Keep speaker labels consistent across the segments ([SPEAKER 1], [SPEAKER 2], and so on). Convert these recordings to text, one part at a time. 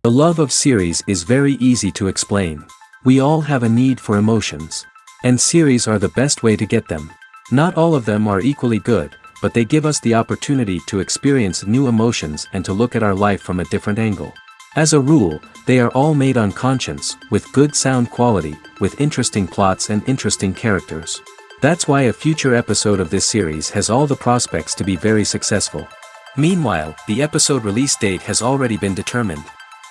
[SPEAKER 1] The love of series is very easy to explain. We all have a need for emotions. And series are the best way to get them. Not all of them are equally good, but they give us the opportunity to experience new emotions and to look at our life from a different angle. As a rule, they are all made on conscience, with good sound quality, with interesting plots and interesting characters. That's why a future episode of this series has all the prospects to be very successful. Meanwhile, the episode release date has already been determined.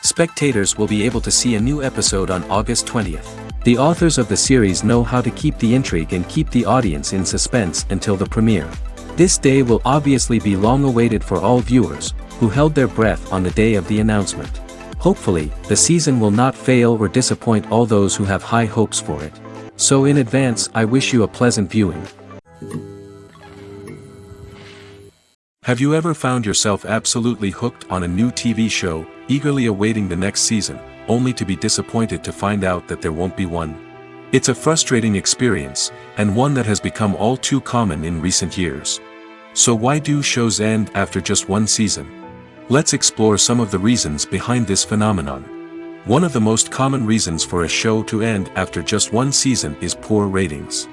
[SPEAKER 1] Spectators will be able to see a new episode on August 20th. The authors of the series know how to keep the intrigue and keep the audience in suspense until the premiere. This day will obviously be long awaited for all viewers, who held their breath on the day of the announcement. Hopefully, the season will not fail or disappoint all those who have high hopes for it. So in advance, I wish you a pleasant viewing.
[SPEAKER 2] Have you ever found yourself absolutely hooked on a new TV show, eagerly awaiting the next season, only to be disappointed to find out that there won't be one? It's a frustrating experience, and one that has become all too common in recent years. So why do shows end after just one season? Let's explore some of the reasons behind this phenomenon. One of the most common reasons for a show to end after just one season is poor ratings.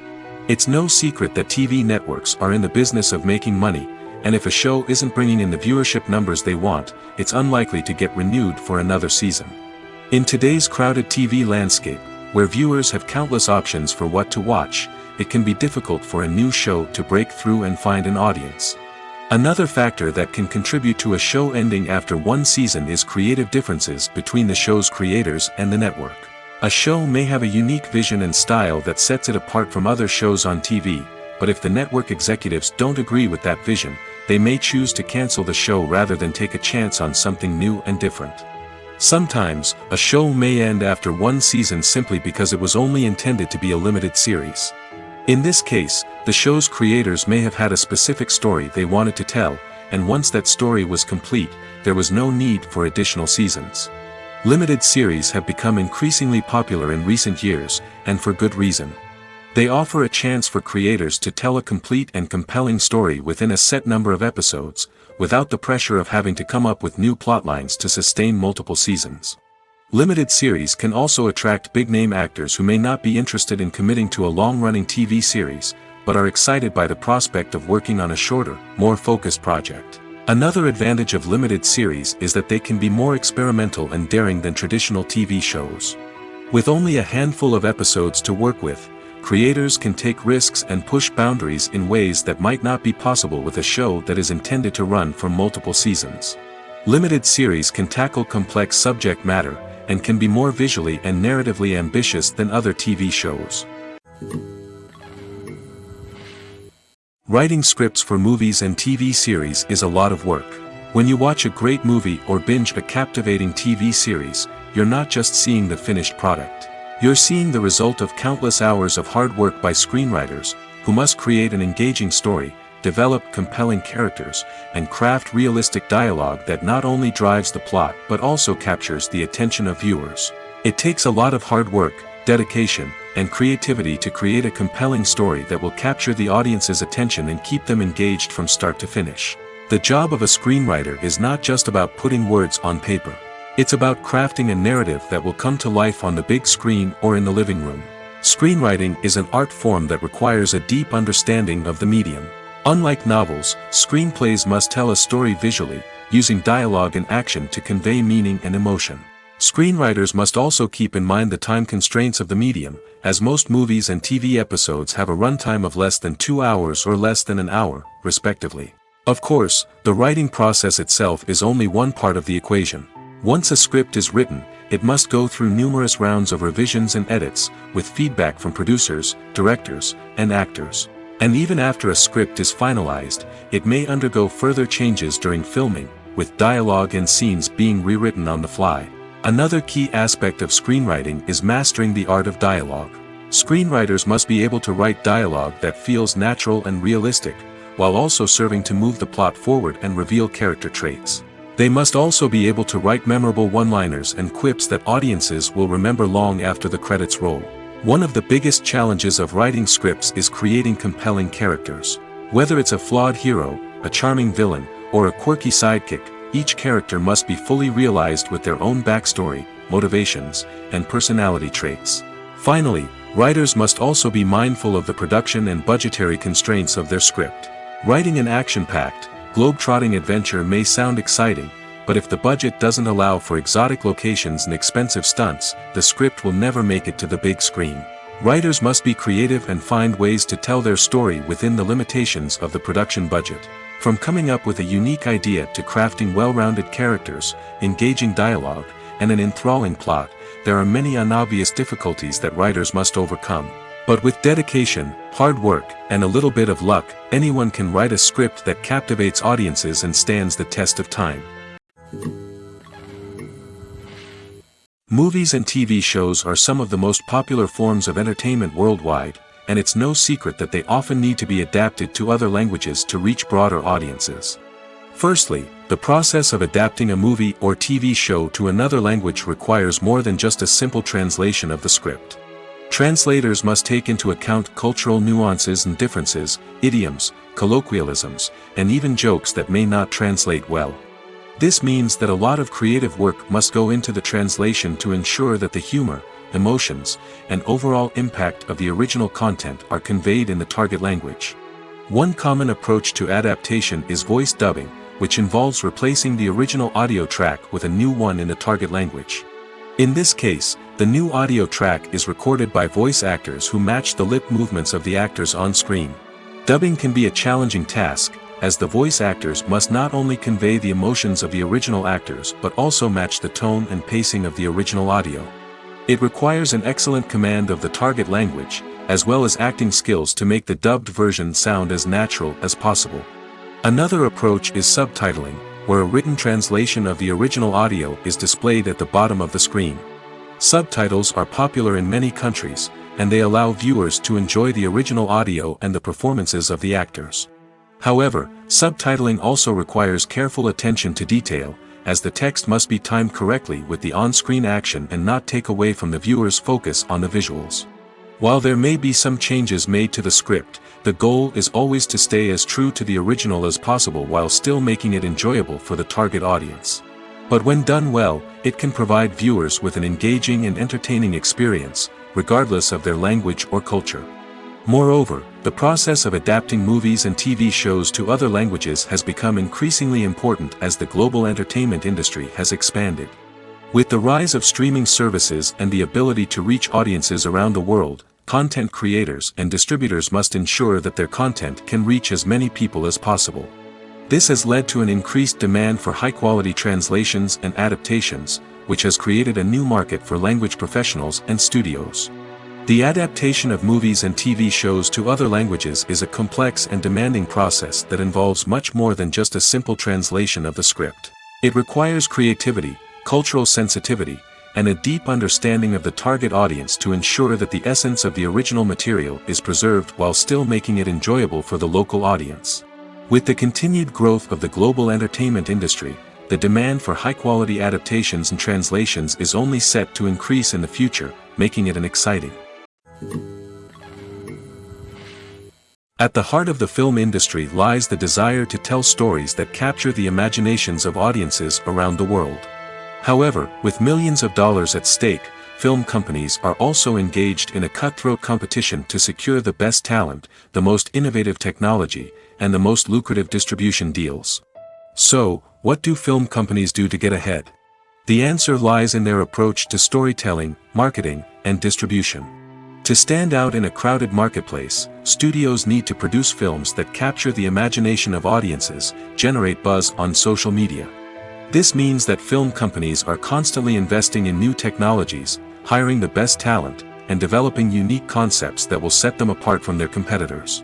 [SPEAKER 2] It's no secret that TV networks are in the business of making money, and if a show isn't bringing in the viewership numbers they want, it's unlikely to get renewed for another season. In today's crowded TV landscape, where viewers have countless options for what to watch, it can be difficult for a new show to break through and find an audience. Another factor that can contribute to a show ending after one season is creative differences between the show's creators and the network. A show may have a unique vision and style that sets it apart from other shows on TV, but if the network executives don't agree with that vision, they may choose to cancel the show rather than take a chance on something new and different. Sometimes, a show may end after one season simply because it was only intended to be a limited series. In this case, the show's creators may have had a specific story they wanted to tell, and once that story was complete, there was no need for additional seasons. Limited series have become increasingly popular in recent years, and for good reason. They offer a chance for creators to tell a complete and compelling story within a set number of episodes, without the pressure of having to come up with new plotlines to sustain multiple seasons. Limited series can also attract big-name actors who may not be interested in committing to a long-running TV series, but are excited by the prospect of working on a shorter, more focused project. Another advantage of limited series is that they can be more experimental and daring than traditional TV shows. With only a handful of episodes to work with, creators can take risks and push boundaries in ways that might not be possible with a show that is intended to run for multiple seasons. Limited series can tackle complex subject matter, and can be more visually and narratively ambitious than other TV shows. Writing scripts for movies and TV series is a lot of work. When you watch a great movie or binge a captivating TV series, you're not just seeing the finished product. You're seeing the result of countless hours of hard work by screenwriters, who must create an engaging story, develop compelling characters, and craft realistic dialogue that not only drives the plot but also captures the attention of viewers. It takes a lot of hard work, dedication, and creativity to create a compelling story that will capture the audience's attention and keep them engaged from start to finish. The job of a screenwriter is not just about putting words on paper. It's about crafting a narrative that will come to life on the big screen or in the living room. Screenwriting is an art form that requires a deep understanding of the medium. Unlike novels, screenplays must tell a story visually, using dialogue and action to convey meaning and emotion. Screenwriters must also keep in mind the time constraints of the medium, as most movies and TV episodes have a runtime of less than 2 hours or less than an hour, respectively. Of course, the writing process itself is only one part of the equation. Once a script is written, it must go through numerous rounds of revisions and edits, with feedback from producers, directors, and actors. And even after a script is finalized, it may undergo further changes during filming, with dialogue and scenes being rewritten on the fly. Another key aspect of screenwriting is mastering the art of dialogue. Screenwriters must be able to write dialogue that feels natural and realistic, while also serving to move the plot forward and reveal character traits. They must also be able to write memorable one-liners and quips that audiences will remember long after the credits roll. One of the biggest challenges of writing scripts is creating compelling characters. Whether it's a flawed hero, a charming villain, or a quirky sidekick, each character must be fully realized with their own backstory, motivations, and personality traits. Finally, writers must also be mindful of the production and budgetary constraints of their script. Writing an action-packed, globe-trotting adventure may sound exciting, but if the budget doesn't allow for exotic locations and expensive stunts, the script will never make it to the big screen. Writers must be creative and find ways to tell their story within the limitations of the production budget. From coming up with a unique idea to crafting well-rounded characters, engaging dialogue, and an enthralling plot, there are many unobvious difficulties that writers must overcome. But with dedication, hard work, and a little bit of luck, anyone can write a script that captivates audiences and stands the test of time. Movies and TV shows are some of the most popular forms of entertainment worldwide, and it's no secret that they often need to be adapted to other languages to reach broader audiences. Firstly, the process of adapting a movie or TV show to another language requires more than just a simple translation of the script. Translators must take into account cultural nuances and differences, idioms, colloquialisms, and even jokes that may not translate well. This means that a lot of creative work must go into the translation to ensure that the humor, emotions, and overall impact of the original content are conveyed in the target language. One common approach to adaptation is voice dubbing, which involves replacing the original audio track with a new one in the target language. In this case, the new audio track is recorded by voice actors who match the lip movements of the actors on screen. Dubbing can be a challenging task, as the voice actors must not only convey the emotions of the original actors but also match the tone and pacing of the original audio. It requires an excellent command of the target language, as well as acting skills to make the dubbed version sound as natural as possible. Another approach is subtitling, where a written translation of the original audio is displayed at the bottom of the screen. Subtitles are popular in many countries, and they allow viewers to enjoy the original audio and the performances of the actors. However, subtitling also requires careful attention to detail, as the text must be timed correctly with the on-screen action and not take away from the viewer's focus on the visuals. While there may be some changes made to the script, the goal is always to stay as true to the original as possible while still making it enjoyable for the target audience. But when done well, it can provide viewers with an engaging and entertaining experience, regardless of their language or culture. Moreover, the process of adapting movies and TV shows to other languages has become increasingly important as the global entertainment industry has expanded. With the rise of streaming services and the ability to reach audiences around the world, content creators and distributors must ensure that their content can reach as many people as possible. This has led to an increased demand for high-quality translations and adaptations, which has created a new market for language professionals and studios. The adaptation of movies and TV shows to other languages is a complex and demanding process that involves much more than just a simple translation of the script. It requires creativity, cultural sensitivity, and a deep understanding of the target audience to ensure that the essence of the original material is preserved while still making it enjoyable for the local audience. With the continued growth of the global entertainment industry, the demand for high-quality adaptations and translations is only set to increase in the future, making it an exciting. At the heart of the film industry lies the desire to tell stories that capture the imaginations of audiences around the world. However, with millions of dollars at stake, film companies are also engaged in a cutthroat competition to secure the best talent, the most innovative technology, and the most lucrative distribution deals. So, what do film companies do to get ahead? The answer lies in their approach to storytelling, marketing, and distribution. To stand out in a crowded marketplace, studios need to produce films that capture the imagination of audiences, generate buzz on social media. This means that film companies are constantly investing in new technologies, hiring the best talent, and developing unique concepts that will set them apart from their competitors.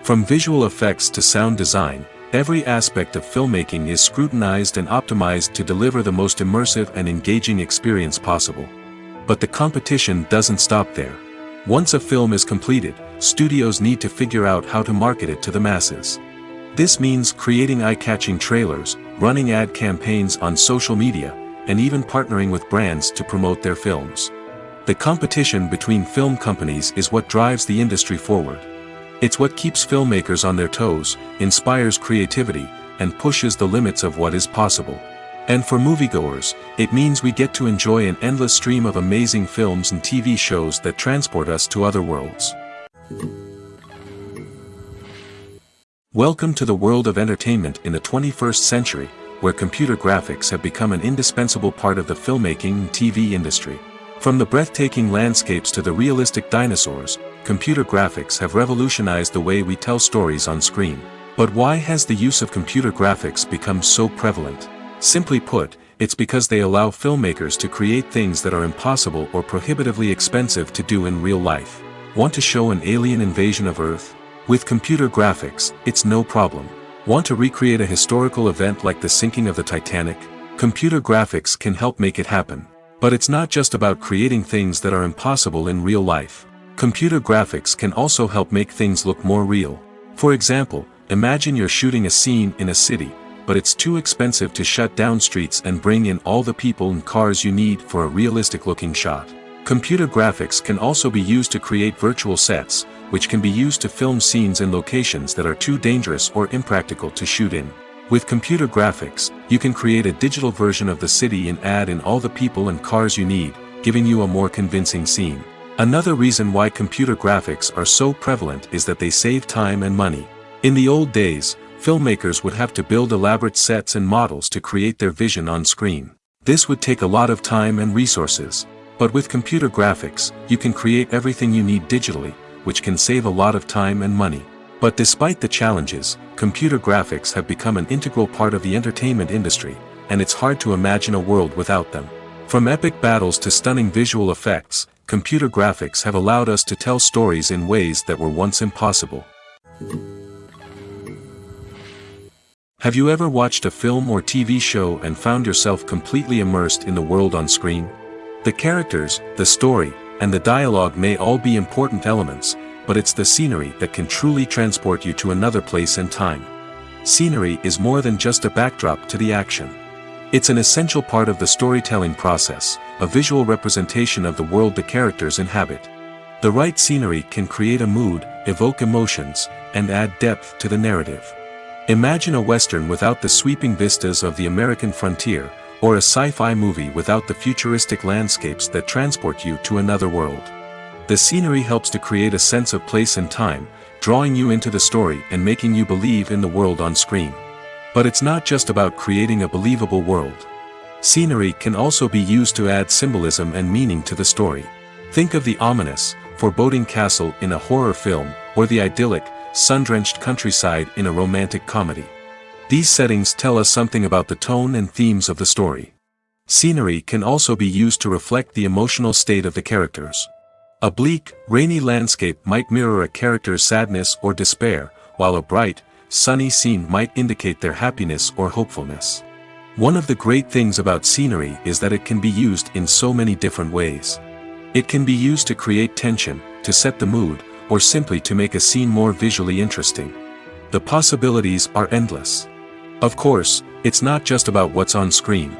[SPEAKER 2] From visual effects to sound design, every aspect of filmmaking is scrutinized and optimized to deliver the most immersive and engaging experience possible. But the competition doesn't stop there. Once a film is completed, studios need to figure out how to market it to the masses. This means creating eye-catching trailers, running ad campaigns on social media, and even partnering with brands to promote their films. The competition between film companies is what drives the industry forward. It's what keeps filmmakers on their toes, inspires creativity, and pushes the limits of what is possible. And for moviegoers, it means we get to enjoy an endless stream of amazing films and TV shows that transport us to other worlds. Welcome to the world of entertainment in the 21st century, where computer graphics have become an indispensable part of the filmmaking and TV industry. From the breathtaking landscapes to the realistic dinosaurs, computer graphics have revolutionized the way we tell stories on screen. But why has the use of computer graphics become so prevalent? Simply put, it's because they allow filmmakers to create things that are impossible or prohibitively expensive to do in real life. Want to show an alien invasion of Earth? With computer graphics, it's no problem. Want to recreate a historical event like the sinking of the Titanic? Computer graphics can help make it happen. But it's not just about creating things that are impossible in real life. Computer graphics can also help make things look more real. For example, imagine you're shooting a scene in a city, but it's too expensive to shut down streets and bring in all the people and cars you need for a realistic-looking shot. Computer graphics can also be used to create virtual sets, which can be used to film scenes in locations that are too dangerous or impractical to shoot in. With computer graphics, you can create a digital version of the city and add in all the people and cars you need, giving you a more convincing scene. Another reason why computer graphics are so prevalent is that they save time and money. In the old days, filmmakers would have to build elaborate sets and models to create their vision on screen. This would take a lot of time and resources. But with computer graphics, you can create everything you need digitally, which can save a lot of time and money. But despite the challenges, computer graphics have become an integral part of the entertainment industry, and it's hard to imagine a world without them. From epic battles to stunning visual effects, computer graphics have allowed us to tell stories in ways that were once impossible. Have you ever watched a film or TV show and found yourself completely immersed in the world on screen? The characters, the story, and the dialogue may all be important elements, but it's the scenery that can truly transport you to another place and time. Scenery is more than just a backdrop to the action. It's an essential part of the storytelling process, a visual representation of the world the characters inhabit. The right scenery can create a mood, evoke emotions, and add depth to the narrative. Imagine a Western without the sweeping vistas of the American frontier, or a sci-fi movie without the futuristic landscapes that transport you to another world. The scenery helps to create a sense of place and time, drawing you into the story and making you believe in the world on screen. But it's not just about creating a believable world. Scenery can also be used to add symbolism and meaning to the story. Think of the ominous, foreboding castle in a horror film, or the idyllic, sun-drenched countryside in a romantic comedy. These settings tell us something about the tone and themes of the story. Scenery can also be used to reflect the emotional state of the characters. A bleak, rainy landscape might mirror a character's sadness or despair, while a bright, sunny scene might indicate their happiness or hopefulness. One of the great things about scenery is that it can be used in so many different ways. It can be used to create tension, to set the mood, or simply to make a scene more visually interesting. The possibilities are endless. Of course, it's not just about what's on screen.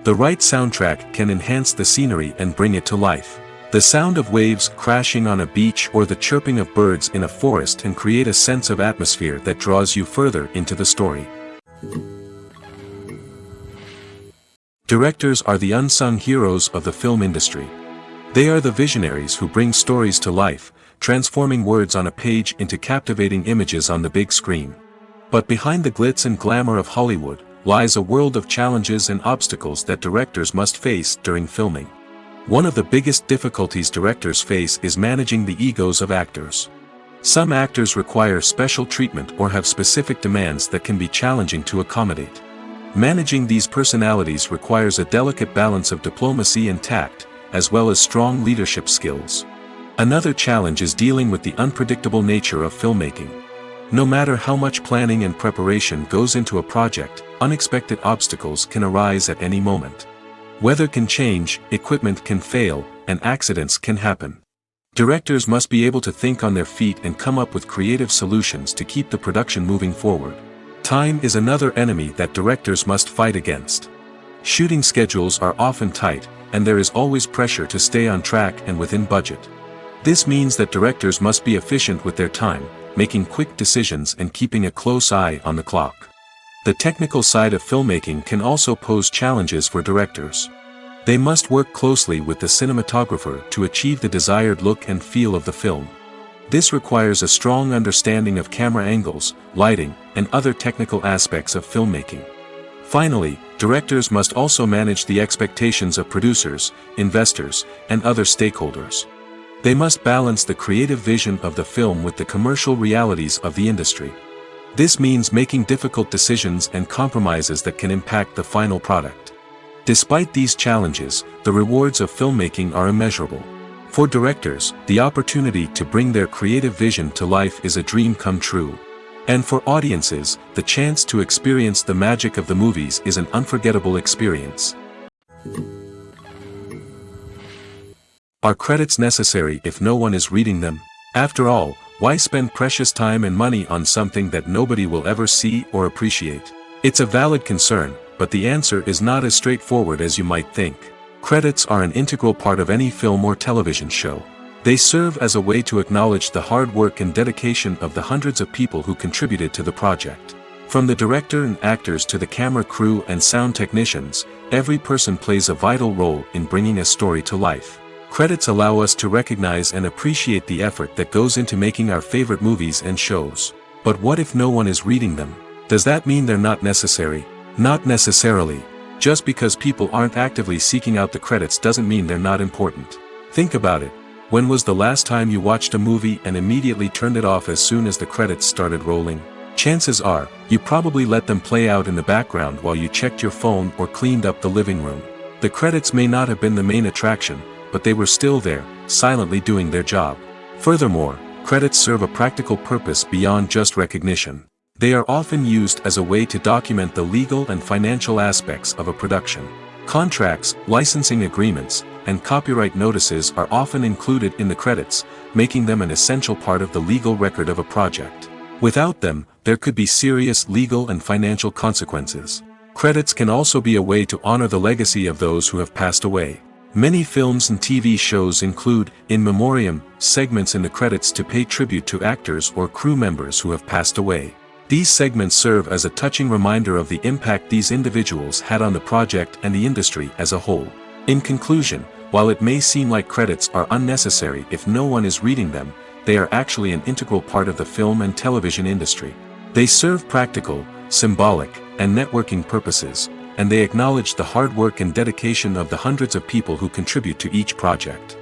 [SPEAKER 2] The right soundtrack can enhance the scenery and bring it to life. The sound of waves crashing on a beach or the chirping of birds in a forest can create a sense of atmosphere that draws you further into the story. Directors are the unsung heroes of the film industry. They are the visionaries who bring stories to life, transforming words on a page into captivating images on the big screen. But behind the glitz and glamour of Hollywood, lies a world of challenges and obstacles that directors must face during filming. One of the biggest difficulties directors face is managing the egos of actors. Some actors require special treatment or have specific demands that can be challenging to accommodate. Managing these personalities requires a delicate balance of diplomacy and tact, as well as strong leadership skills. Another challenge is dealing with the unpredictable nature of filmmaking. No matter how much planning and preparation goes into a project, unexpected obstacles can arise at any moment. Weather can change, equipment can fail, and accidents can happen. Directors must be able to think on their feet and come up with creative solutions to keep the production moving forward. Time is another enemy that directors must fight against. Shooting schedules are often tight, and there is always pressure to stay on track and within budget. This means that directors must be efficient with their time, making quick decisions and keeping a close eye on the clock. The technical side of filmmaking can also pose challenges for directors. They must work closely with the cinematographer to achieve the desired look and feel of the film. This requires a strong understanding of camera angles, lighting, and other technical aspects of filmmaking. Finally, directors must also manage the expectations of producers, investors, and other stakeholders. They must balance the creative vision of the film with the commercial realities of the industry. This means making difficult decisions and compromises that can impact the final product. Despite these challenges, the rewards of filmmaking are immeasurable. For directors, the opportunity to bring their creative vision to life is a dream come true. And for audiences, the chance to experience the magic of the movies is an unforgettable experience. Are credits necessary if no one is reading them? After all, why spend precious time and money on something that nobody will ever see or appreciate? It's a valid concern, but the answer is not as straightforward as you might think. Credits are an integral part of any film or television show. They serve as a way to acknowledge the hard work and dedication of the hundreds of people who contributed to the project. From the director and actors to the camera crew and sound technicians, every person plays a vital role in bringing a story to life. Credits allow us to recognize and appreciate the effort that goes into making our favorite movies and shows. But what if no one is reading them? Does that mean they're not necessary? Not necessarily. Just because people aren't actively seeking out the credits doesn't mean they're not important. Think about it. When was the last time you watched a movie and immediately turned it off as soon as the credits started rolling? Chances are, you probably let them play out in the background while you checked your phone or cleaned up the living room. The credits may not have been the main attraction, but they were still there, silently doing their job. Furthermore, credits serve a practical purpose beyond just recognition. They are often used as a way to document the legal and financial aspects of a production. Contracts, licensing agreements, and copyright notices are often included in the credits, making them an essential part of the legal record of a project. Without them, there could be serious legal and financial consequences. Credits can also be a way to honor the legacy of those who have passed away. Many films and TV shows include, in memoriam, segments in the credits to pay tribute to actors or crew members who have passed away. These segments serve as a touching reminder of the impact these individuals had on the project and the industry as a whole. In conclusion, while it may seem like credits are unnecessary if no one is reading them, they are actually an integral part of the film and television industry. They serve practical, symbolic, and networking purposes, and they acknowledge the hard work and dedication of the hundreds of people who contribute to each project.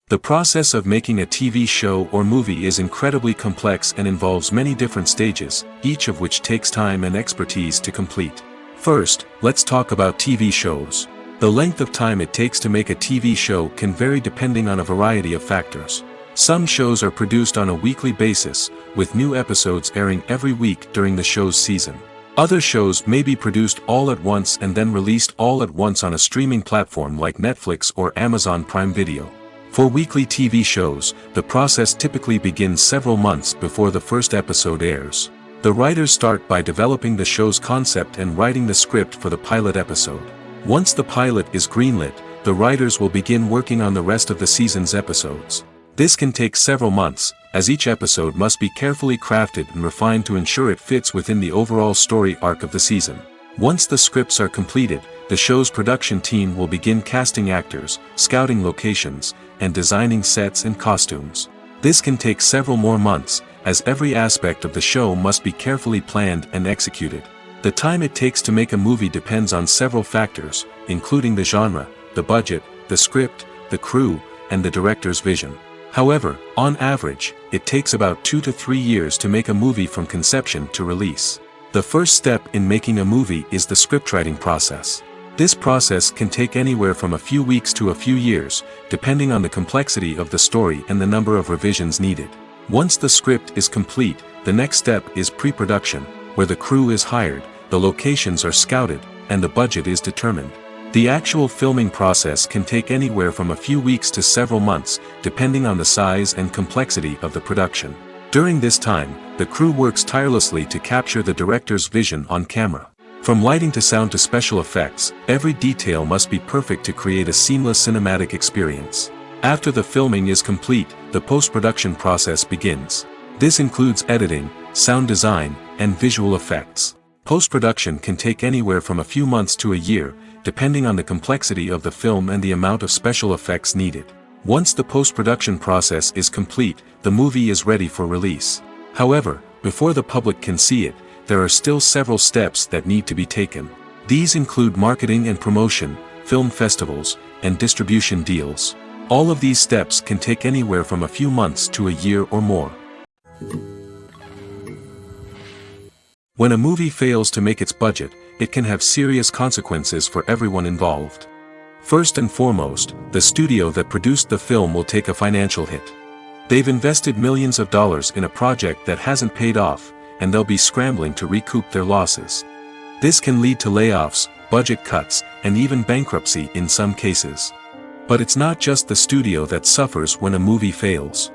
[SPEAKER 2] The process of making a TV show or movie is incredibly complex and involves many different stages, each of which takes time and expertise to complete. First, let's talk about TV shows. The length of time it takes to make a TV show can vary depending on a variety of factors. Some shows are produced on a weekly basis, with new episodes airing every week during the show's season. Other shows may be produced all at once and then released all at once on a streaming platform like Netflix or Amazon Prime Video. For weekly TV shows, the process typically begins several months before the first episode airs. The writers start by developing the show's concept and writing the script for the pilot episode. Once the pilot is greenlit, the writers will begin working on the rest of the season's episodes. This can take several months, as each episode must be carefully crafted and refined to ensure it fits within the overall story arc of the season. Once the scripts are completed, the show's production team will begin casting actors, scouting locations, and designing sets and costumes. This can take several more months, as every aspect of the show must be carefully planned and executed. The time it takes to make a movie depends on several factors, including the genre, the budget, the script, the crew, and the director's vision. However, on average, it takes about 2 to 3 years to make a movie from conception to release. The first step in making a movie is the scriptwriting process. This process can take anywhere from a few weeks to a few years, depending on the complexity of the story and the number of revisions needed. Once the script is complete, the next step is pre-production, where the crew is hired, the locations are scouted, and the budget is determined. The actual filming process can take anywhere from a few weeks to several months, depending on the size and complexity of the production. During this time, the crew works tirelessly to capture the director's vision on camera. From lighting to sound to special effects, every detail must be perfect to create a seamless cinematic experience. After the filming is complete, the post-production process begins. This includes editing, sound design, and visual effects. Post-production can take anywhere from a few months to a year, depending on the complexity of the film and the amount of special effects needed. Once the post-production process is complete, the movie is ready for release. However, before the public can see it, there are still several steps that need to be taken. These include marketing and promotion, film festivals, and distribution deals. All of these steps can take anywhere from a few months to a year or more. When a movie fails to make its budget, it can have serious consequences for everyone involved. First and foremost, the studio that produced the film will take a financial hit. They've invested millions of dollars in a project that hasn't paid off, and they'll be scrambling to recoup their losses. This can lead to layoffs, budget cuts, and even bankruptcy in some cases. But it's not just the studio that suffers when a movie fails.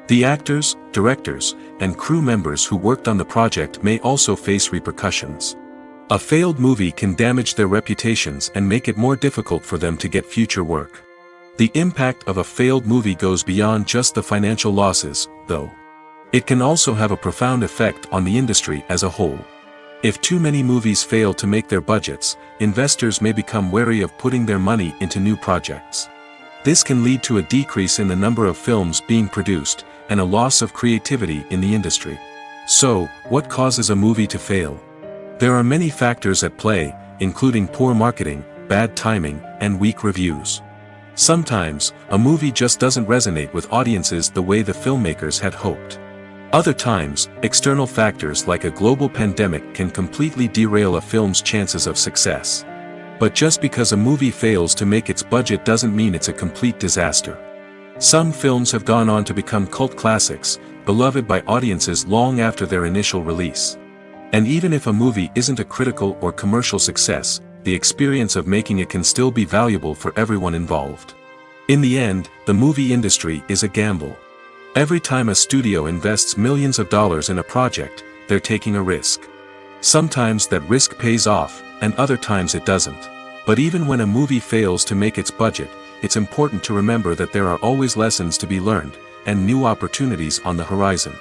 [SPEAKER 2] The actors, directors, and crew members who worked on the project may also face repercussions. A failed movie can damage their reputations and make it more difficult for them to get future work. The impact of a failed movie goes beyond just the financial losses, though. It can also have a profound effect on the industry as a whole. If too many movies fail to make their budgets, investors may become wary of putting their money into new projects. This can lead to a decrease in the number of films being produced, and a loss of creativity in the industry. So, what causes a movie to fail? There are many factors at play, including poor marketing, bad timing, and weak reviews. Sometimes, a movie just doesn't resonate with audiences the way the filmmakers had hoped. Other times, external factors like a global pandemic can completely derail a film's chances of success. But just because a movie fails to make its budget doesn't mean it's a complete disaster. Some films have gone on to become cult classics, beloved by audiences long after their initial release. And even if a movie isn't a critical or commercial success, the experience of making it can still be valuable for everyone involved. In the end, the movie industry is a gamble. Every time a studio invests millions of dollars in a project, they're taking a risk. Sometimes that risk pays off, and other times it doesn't. But even when a movie fails to make its budget, it's important to remember that there are always lessons to be learned, and new opportunities on the horizon.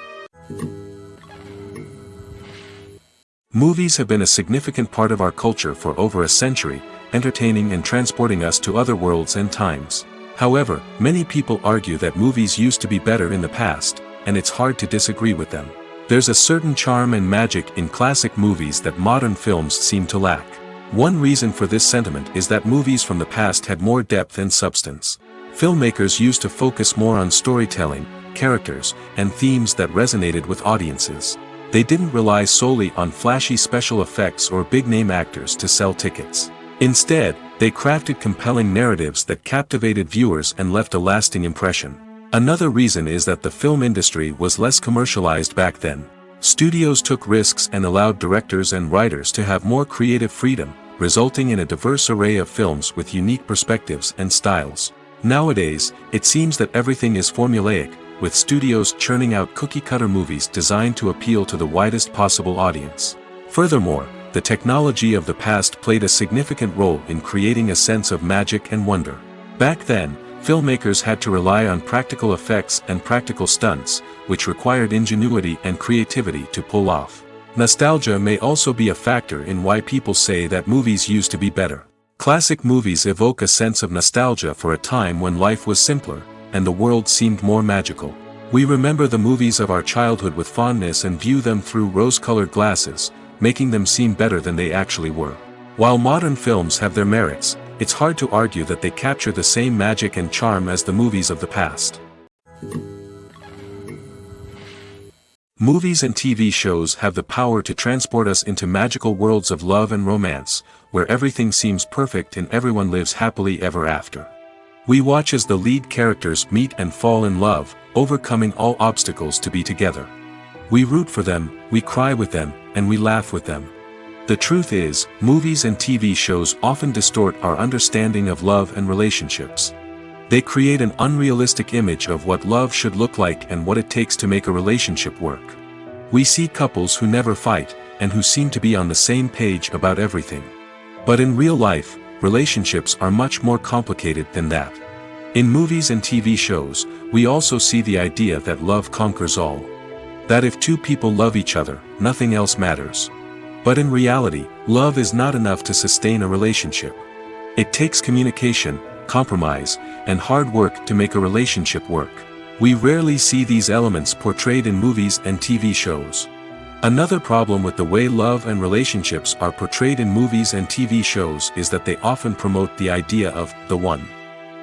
[SPEAKER 2] Movies have been a significant part of our culture for over a century, entertaining and transporting us to other worlds and times. However, many people argue that movies used to be better in the past, and it's hard to disagree with them. There's a certain charm and magic in classic movies that modern films seem to lack. One reason for this sentiment is that movies from the past had more depth and substance. Filmmakers used to focus more on storytelling, characters, and themes that resonated with audiences. They didn't rely solely on flashy special effects or big-name actors to sell tickets. Instead, they crafted compelling narratives that captivated viewers and left a lasting impression. Another reason is that the film industry was less commercialized back then. Studios took risks and allowed directors and writers to have more creative freedom, resulting in a diverse array of films with unique perspectives and styles. Nowadays, it seems that everything is formulaic, with studios churning out cookie-cutter movies designed to appeal to the widest possible audience. Furthermore, the technology of the past played a significant role in creating a sense of magic and wonder. Back then, filmmakers had to rely on practical effects and practical stunts, which required ingenuity and creativity to pull off. Nostalgia may also be a factor in why people say that movies used to be better. Classic movies evoke a sense of nostalgia for a time when life was simpler, and the world seemed more magical. We remember the movies of our childhood with fondness and view them through rose-colored glasses, making them seem better than they actually were. While modern films have their merits, it's hard to argue that they capture the same magic and charm as the movies of the past. Movies and TV shows have the power to transport us into magical worlds of love and romance, where everything seems perfect and everyone lives happily ever after. We watch as the lead characters meet and fall in love, overcoming all obstacles to be together. We root for them, we cry with them, and we laugh with them. The truth is, movies and TV shows often distort our understanding of love and relationships. They create an unrealistic image of what love should look like and what it takes to make a relationship work. We see couples who never fight, and who seem to be on the same page about everything. But in real life, relationships are much more complicated than that. In movies and TV shows, we also see the idea that love conquers all. That if two people love each other, nothing else matters. But in reality, love is not enough to sustain a relationship. It takes communication, compromise, and hard work to make a relationship work. We rarely see these elements portrayed in movies and TV shows. Another problem with the way love and relationships are portrayed in movies and TV shows is that they often promote the idea of the one.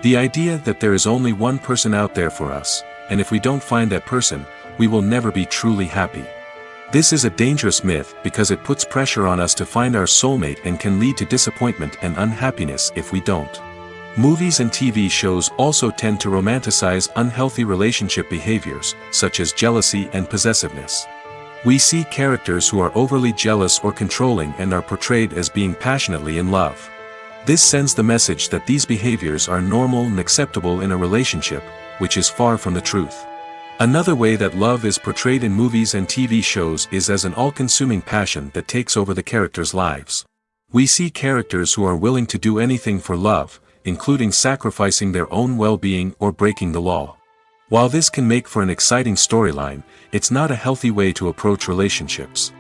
[SPEAKER 2] The idea that there is only one person out there for us, and if we don't find that person, we will never be truly happy. This is a dangerous myth because it puts pressure on us to find our soulmate and can lead to disappointment and unhappiness if we don't. Movies and TV shows also tend to romanticize unhealthy relationship behaviors, such as jealousy and possessiveness. We see characters who are overly jealous or controlling and are portrayed as being passionately in love. This sends the message that these behaviors are normal and acceptable in a relationship, which is far from the truth. Another way that love is portrayed in movies and TV shows is as an all-consuming passion that takes over the characters' lives. We see characters who are willing to do anything for love, including sacrificing their own well-being or breaking the law. While this can make for an exciting storyline, it's not a healthy way to approach relationships.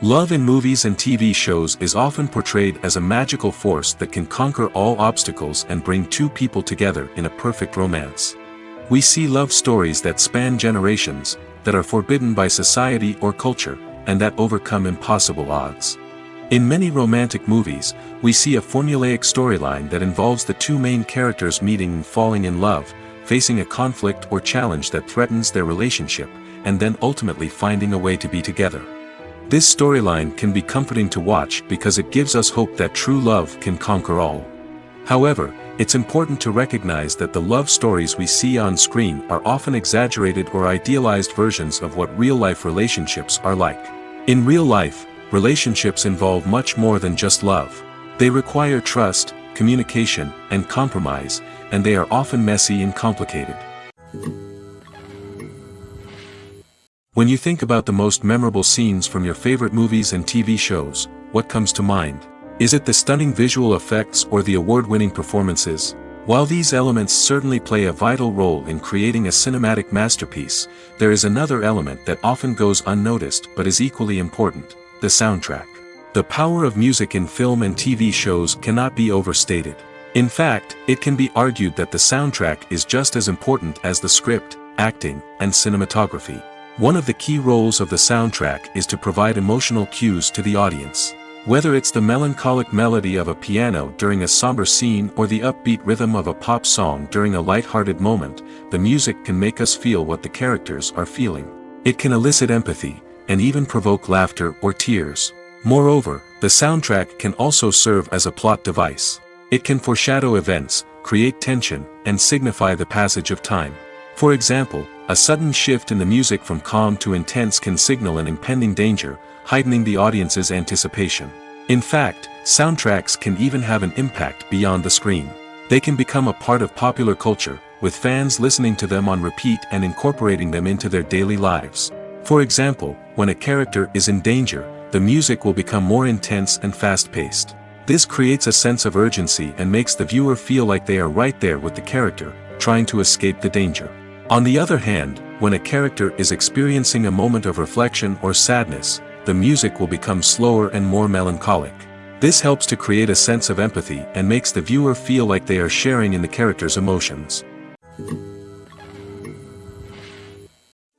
[SPEAKER 2] Love in movies and TV shows is often portrayed as a magical force that can conquer all obstacles and bring two people together in a perfect romance. We see love stories that span generations, that are forbidden by society or culture, and that overcome impossible odds. In many romantic movies, we see a formulaic storyline that involves the two main characters meeting and falling in love, facing a conflict or challenge that threatens their relationship, and then ultimately finding a way to be together. This storyline can be comforting to watch because it gives us hope that true love can conquer all. However, it's important to recognize that the love stories we see on screen are often exaggerated or idealized versions of what real-life relationships are like. In real life, relationships involve much more than just love. They require trust, communication, and compromise, and they are often messy and complicated. When you think about the most memorable scenes from your favorite movies and TV shows, what comes to mind? Is it the stunning visual effects or the award-winning performances? While these elements certainly play a vital role in creating a cinematic masterpiece, there is another element that often goes unnoticed but is equally important: the soundtrack. The power of music in film and TV shows cannot be overstated. In fact, it can be argued that the soundtrack is just as important as the script, acting, and cinematography. One of the key roles of the soundtrack is to provide emotional cues to the audience. Whether it's the melancholic melody of a piano during a somber scene or the upbeat rhythm of a pop song during a light-hearted moment, the music can make us feel what the characters are feeling. It can elicit empathy, and even provoke laughter or tears. Moreover, the soundtrack can also serve as a plot device. It can foreshadow events, create tension, and signify the passage of time. For example, a sudden shift in the music from calm to intense can signal an impending danger, heightening the audience's anticipation. In fact, soundtracks can even have an impact beyond the screen. They can become a part of popular culture, with fans listening to them on repeat and incorporating them into their daily lives. For example, when a character is in danger, the music will become more intense and fast-paced. This creates a sense of urgency and makes the viewer feel like they are right there with the character, trying to escape the danger. On the other hand, when a character is experiencing a moment of reflection or sadness, the music will become slower and more melancholic. This helps to create a sense of empathy and makes the viewer feel like they are sharing in the character's emotions.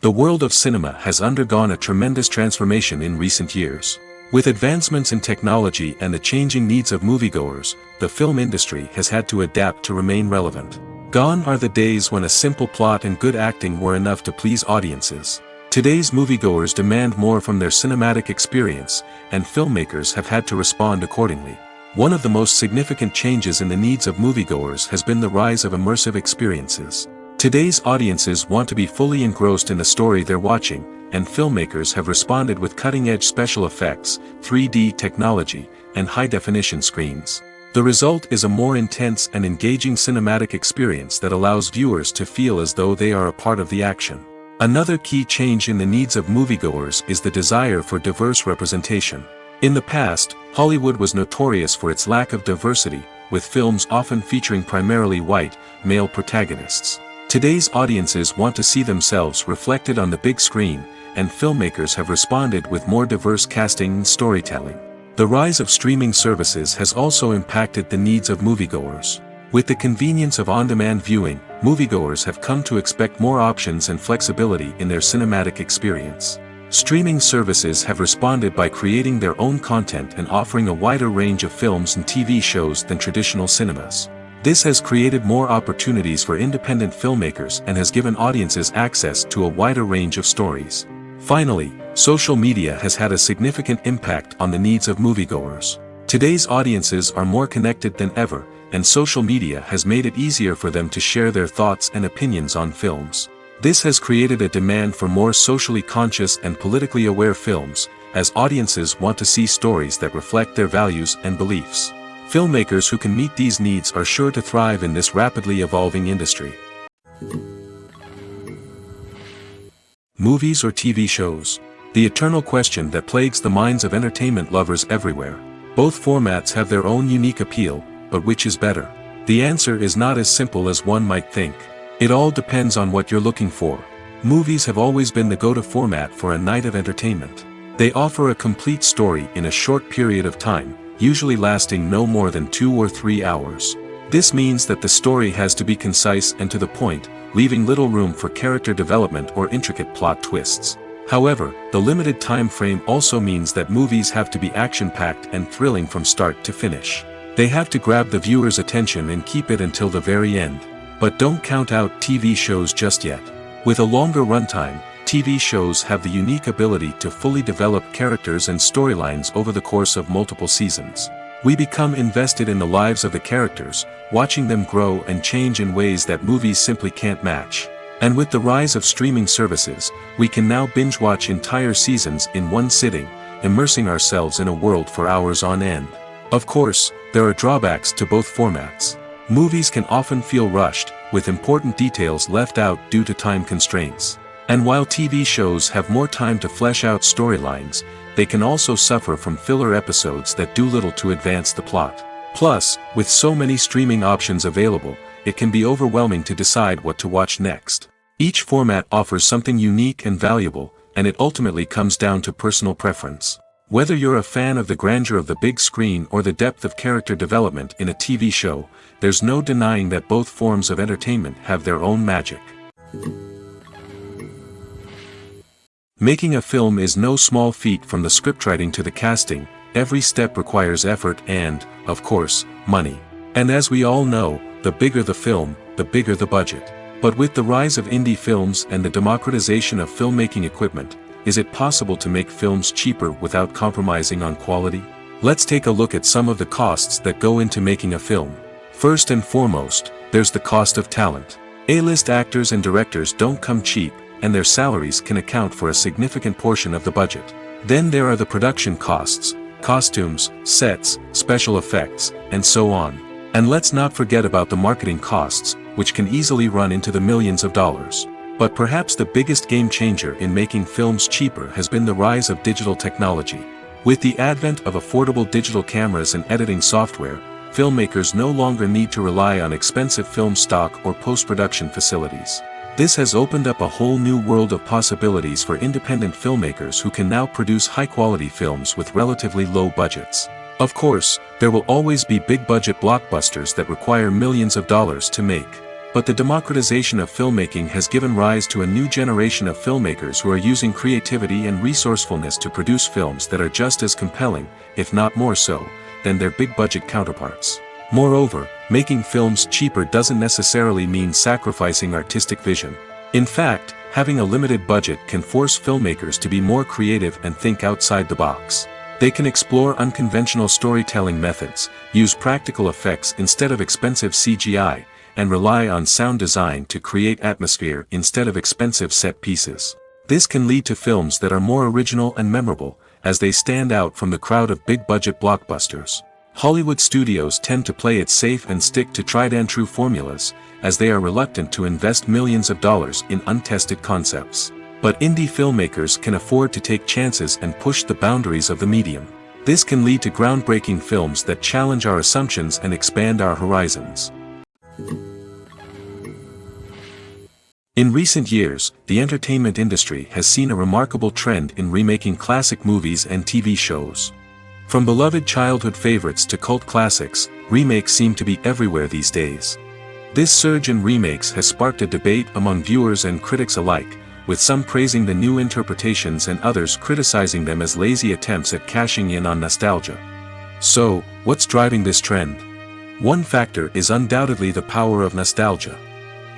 [SPEAKER 2] The world of cinema has undergone a tremendous transformation in recent years. With advancements in technology and the changing needs of moviegoers, the film industry has had to adapt to remain relevant. Gone are the days when a simple plot and good acting were enough to please audiences. Today's moviegoers demand more from their cinematic experience, and filmmakers have had to respond accordingly. One of the most significant changes in the needs of moviegoers has been the rise of immersive experiences. Today's audiences want to be fully engrossed in the story they're watching, and filmmakers have responded with cutting-edge special effects, 3D technology, and high-definition screens. The result is a more intense and engaging cinematic experience that allows viewers to feel as though they are a part of the action. Another key change in the needs of moviegoers is the desire for diverse representation. In the past, Hollywood was notorious for its lack of diversity, with films often featuring primarily white, male protagonists. Today's audiences want to see themselves reflected on the big screen, and filmmakers have responded with more diverse casting and storytelling. The rise of streaming services has also impacted the needs of moviegoers. With the convenience of on-demand viewing, moviegoers have come to expect more options and flexibility in their cinematic experience. Streaming services have responded by creating their own content and offering a wider range of films and TV shows than traditional cinemas. This has created more opportunities for independent filmmakers and has given audiences access to a wider range of stories. Finally, social media has had a significant impact on the needs of moviegoers. Today's audiences are more connected than ever, and social media has made it easier for them to share their thoughts and opinions on films. This has created a demand for more socially conscious and politically aware films, as audiences want to see stories that reflect their values and beliefs. Filmmakers who can meet these needs are sure to thrive in this rapidly evolving industry. Movies or TV shows? The eternal question that plagues the minds of entertainment lovers everywhere. Both formats have their own unique appeal, but which is better? The answer is not as simple as one might think. It all depends on what you're looking for. Movies have always been the go-to format for a night of entertainment. They offer a complete story in a short period of time, usually lasting no more than 2 or 3 hours. This means that the story has to be concise and to the point, leaving little room for character development or intricate plot twists. However, the limited time frame also means that movies have to be action-packed and thrilling from start to finish. They have to grab the viewer's attention and keep it until the very end. But don't count out TV shows just yet. With a longer runtime, TV shows have the unique ability to fully develop characters and storylines over the course of multiple seasons. We become invested in the lives of the characters, watching them grow and change in ways that movies simply can't match. And with the rise of streaming services, we can now binge-watch entire seasons in one sitting, immersing ourselves in a world for hours on end. Of course, there are drawbacks to both formats. Movies can often feel rushed, with important details left out due to time constraints. And while TV shows have more time to flesh out storylines, they can also suffer from filler episodes that do little to advance the plot. Plus, with so many streaming options available, it can be overwhelming to decide what to watch next. Each format offers something unique and valuable, and it ultimately comes down to personal preference. Whether you're a fan of the grandeur of the big screen or the depth of character development in a TV show, there's no denying that both forms of entertainment have their own magic. Making a film is no small feat. From the scriptwriting to the casting, every step requires effort and, of course, money. And as we all know, the bigger the film, the bigger the budget. But with the rise of indie films and the democratization of filmmaking equipment, is it possible to make films cheaper without compromising on quality? Let's take a look at some of the costs that go into making a film. First and foremost, there's the cost of talent. A-list actors and directors don't come cheap, and their salaries can account for a significant portion of the budget. Then there are the production costs, costumes, sets, special effects, and so on. And let's not forget about the marketing costs, which can easily run into the millions of dollars. But perhaps the biggest game changer in making films cheaper has been the rise of digital technology. With the advent of affordable digital cameras and editing software, filmmakers no longer need to rely on expensive film stock or post-production facilities. This has opened up a whole new world of possibilities for independent filmmakers who can now produce high-quality films with relatively low budgets. Of course, there will always be big-budget blockbusters that require millions of dollars to make. But the democratization of filmmaking has given rise to a new generation of filmmakers who are using creativity and resourcefulness to produce films that are just as compelling, if not more so, than their big-budget counterparts. Moreover, making films cheaper doesn't necessarily mean sacrificing artistic vision. In fact, having a limited budget can force filmmakers to be more creative and think outside the box. They can explore unconventional storytelling methods, use practical effects instead of expensive CGI, and rely on sound design to create atmosphere instead of expensive set pieces. This can lead to films that are more original and memorable, as they stand out from the crowd of big-budget blockbusters. Hollywood studios tend to play it safe and stick to tried-and-true formulas, as they are reluctant to invest millions of dollars in untested concepts. But indie filmmakers can afford to take chances and push the boundaries of the medium. This can lead to groundbreaking films that challenge our assumptions and expand our horizons. In recent years, the entertainment industry has seen a remarkable trend in remaking classic movies and TV shows. From beloved childhood favorites to cult classics, remakes seem to be everywhere these days. This surge in remakes has sparked a debate among viewers and critics alike, with some praising the new interpretations and others criticizing them as lazy attempts at cashing in on nostalgia. So, what's driving this trend? One factor is undoubtedly the power of nostalgia.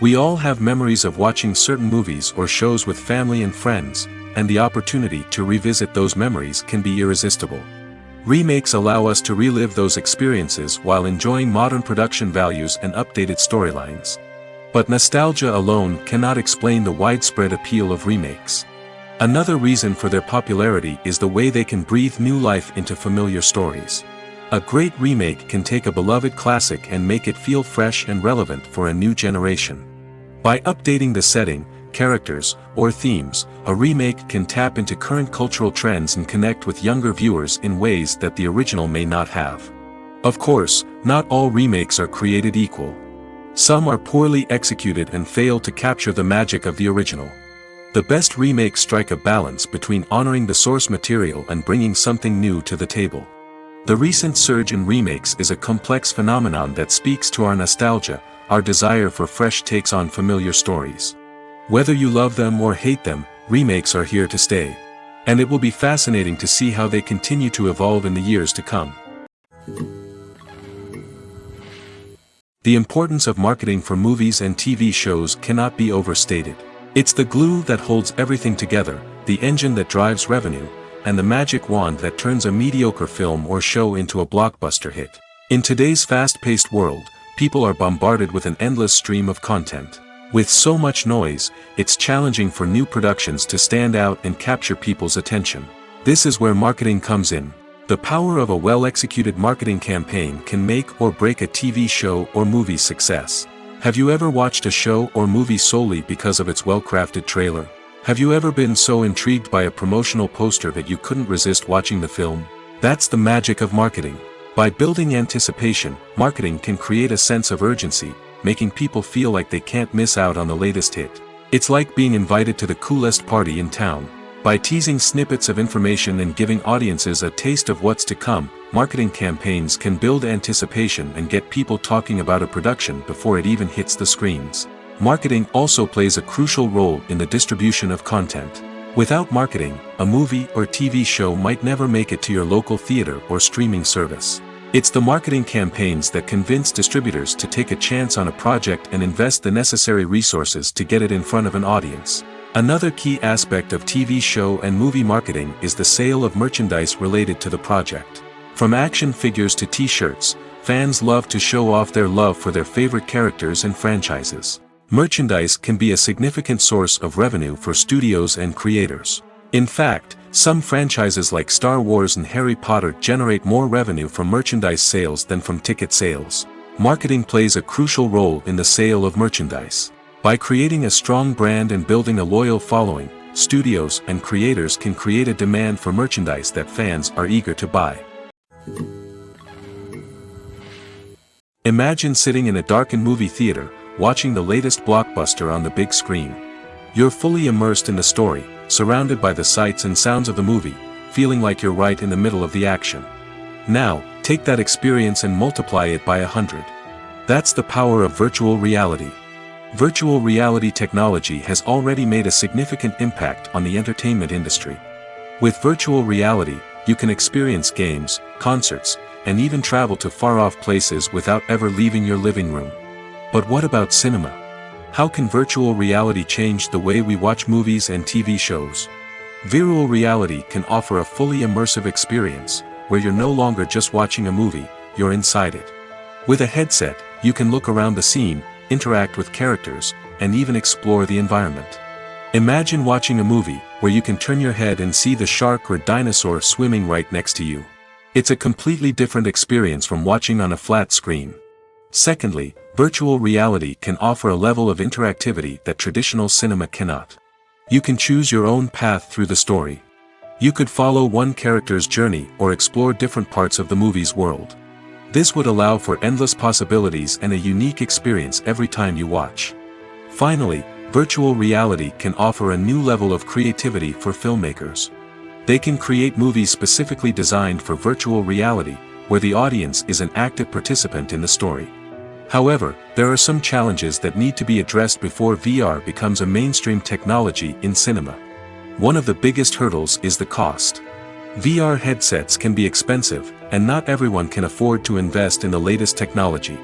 [SPEAKER 2] We all have memories of watching certain movies or shows with family and friends, and the opportunity to revisit those memories can be irresistible. Remakes allow us to relive those experiences while enjoying modern production values and updated storylines. But nostalgia alone cannot explain the widespread appeal of remakes. Another reason for their popularity is the way they can breathe new life into familiar stories. A great remake can take a beloved classic and make it feel fresh and relevant for a new generation. By updating the setting, characters, or themes, a remake can tap into current cultural trends and connect with younger viewers in ways that the original may not have. Of course, not all remakes are created equal. Some are poorly executed and fail to capture the magic of the original. The best remakes strike a balance between honoring the source material and bringing something new to the table. The recent surge in remakes is a complex phenomenon that speaks to our nostalgia, our desire for fresh takes on familiar stories. Whether you love them or hate them, remakes are here to stay. And it will be fascinating to see how they continue to evolve in the years to come. The importance of marketing for movies and TV shows cannot be overstated. It's the glue that holds everything together, the engine that drives revenue, and the magic wand that turns a mediocre film or show into a blockbuster hit. In today's fast-paced world, people are bombarded with an endless stream of content. With so much noise, it's challenging for new productions to stand out and capture people's attention. This is where marketing comes in. The power of a well-executed marketing campaign can make or break a TV show or movie's success. Have you ever watched a show or movie solely because of its well-crafted trailer? Have you ever been so intrigued by a promotional poster that you couldn't resist watching the film? That's the magic of marketing. By building anticipation, marketing can create a sense of urgency, making people feel like they can't miss out on the latest hit. It's like being invited to the coolest party in town. By teasing snippets of information and giving audiences a taste of what's to come, marketing campaigns can build anticipation and get people talking about a production before it even hits the screens. Marketing also plays a crucial role in the distribution of content. Without marketing, a movie or TV show might never make it to your local theater or streaming service. It's the marketing campaigns that convince distributors to take a chance on a project and invest the necessary resources to get it in front of an audience. Another key aspect of TV show and movie marketing is the sale of merchandise related to the project. From action figures to t-shirts, fans love to show off their love for their favorite characters and franchises. Merchandise can be a significant source of revenue for studios and creators. In fact, some franchises like Star Wars and Harry Potter generate more revenue from merchandise sales than from ticket sales. Marketing plays a crucial role in the sale of merchandise. By creating a strong brand and building a loyal following, studios and creators can create a demand for merchandise that fans are eager to buy. Imagine sitting in a darkened movie theater, watching the latest blockbuster on the big screen. You're fully immersed in the story, surrounded by the sights and sounds of the movie, feeling like you're right in the middle of the action. Now, take that experience and multiply it by 100. That's the power of virtual reality. Virtual reality technology has already made a significant impact on the entertainment industry. With virtual reality, you can experience games, concerts, and even travel to far-off places without ever leaving your living room. But what about cinema? How can virtual reality change the way we watch movies and TV shows? Virtual reality can offer a fully immersive experience, where you're no longer just watching a movie, you're inside it. With a headset, you can look around the scene, interact with characters, and even explore the environment. Imagine watching a movie, where you can turn your head and see the shark or dinosaur swimming right next to you. It's a completely different experience from watching on a flat screen. Secondly, virtual reality can offer a level of interactivity that traditional cinema cannot. You can choose your own path through the story. You could follow one character's journey or explore different parts of the movie's world. This would allow for endless possibilities and a unique experience every time you watch. Finally, Virtual reality can offer a new level of creativity for filmmakers. They can create movies specifically designed for virtual reality, where the audience is an active participant in the story. However, there are some challenges that need to be addressed before VR becomes a mainstream technology in cinema. One of the biggest hurdles is the cost. VR headsets can be expensive, and not everyone can afford to invest in the latest technology.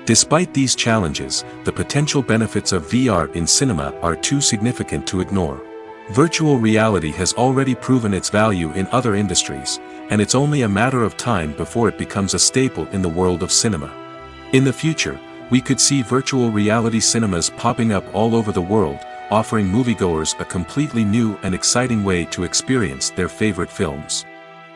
[SPEAKER 2] Despite these challenges, the potential benefits of VR in cinema are too significant to ignore. Virtual reality has already proven its value in other industries, and it's only a matter of time before it becomes a staple in the world of cinema. In the future, we could see virtual reality cinemas popping up all over the world, offering moviegoers a completely new and exciting way to experience their favorite films.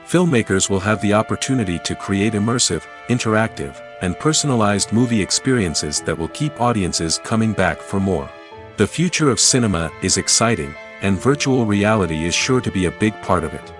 [SPEAKER 2] Filmmakers will have the opportunity to create immersive, interactive, and personalized movie experiences that will keep audiences coming back for more. The future of cinema is exciting, and virtual reality is sure to be a big part of it.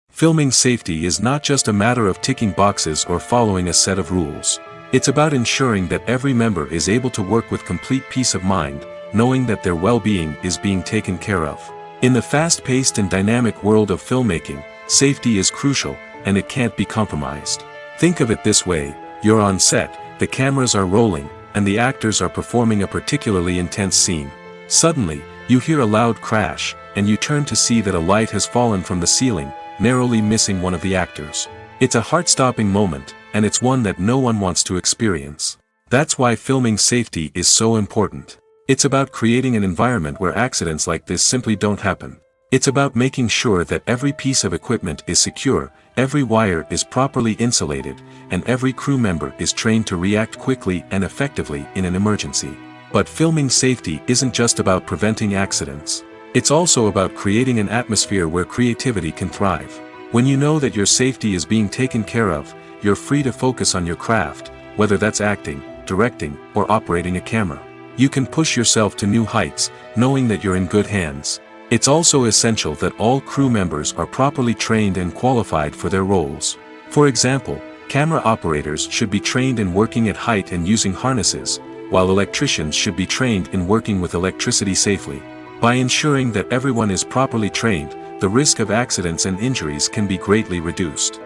[SPEAKER 2] Filming safety is not just a matter of ticking boxes or following a set of rules. It's about ensuring that every member is able to work with complete peace of mind, knowing that their well-being is being taken care of. In the fast-paced and dynamic world of filmmaking, safety is crucial, and it can't be compromised. Think of it this way: you're on set, the cameras are rolling, and the actors are performing a particularly intense scene. Suddenly, you hear a loud crash, and you turn to see that a light has fallen from the ceiling, narrowly missing one of the actors. It's a heart-stopping moment, and it's one that no one wants to experience. That's why filming safety is so important. It's about creating an environment where accidents like this simply don't happen. It's about making sure that every piece of equipment is secure, every wire is properly insulated, and every crew member is trained to react quickly and effectively in an emergency. But filming safety isn't just about preventing accidents. It's also about creating an atmosphere where creativity can thrive. When you know that your safety is being taken care of, you're free to focus on your craft, whether that's acting, directing, or operating a camera. You can push yourself to new heights, knowing that you're in good hands. It's also essential that all crew members are properly trained and qualified for their roles. For example, camera operators should be trained in working at height and using harnesses, while electricians should be trained in working with electricity safely. By ensuring that everyone is properly trained, the risk of accidents and injuries can be greatly reduced.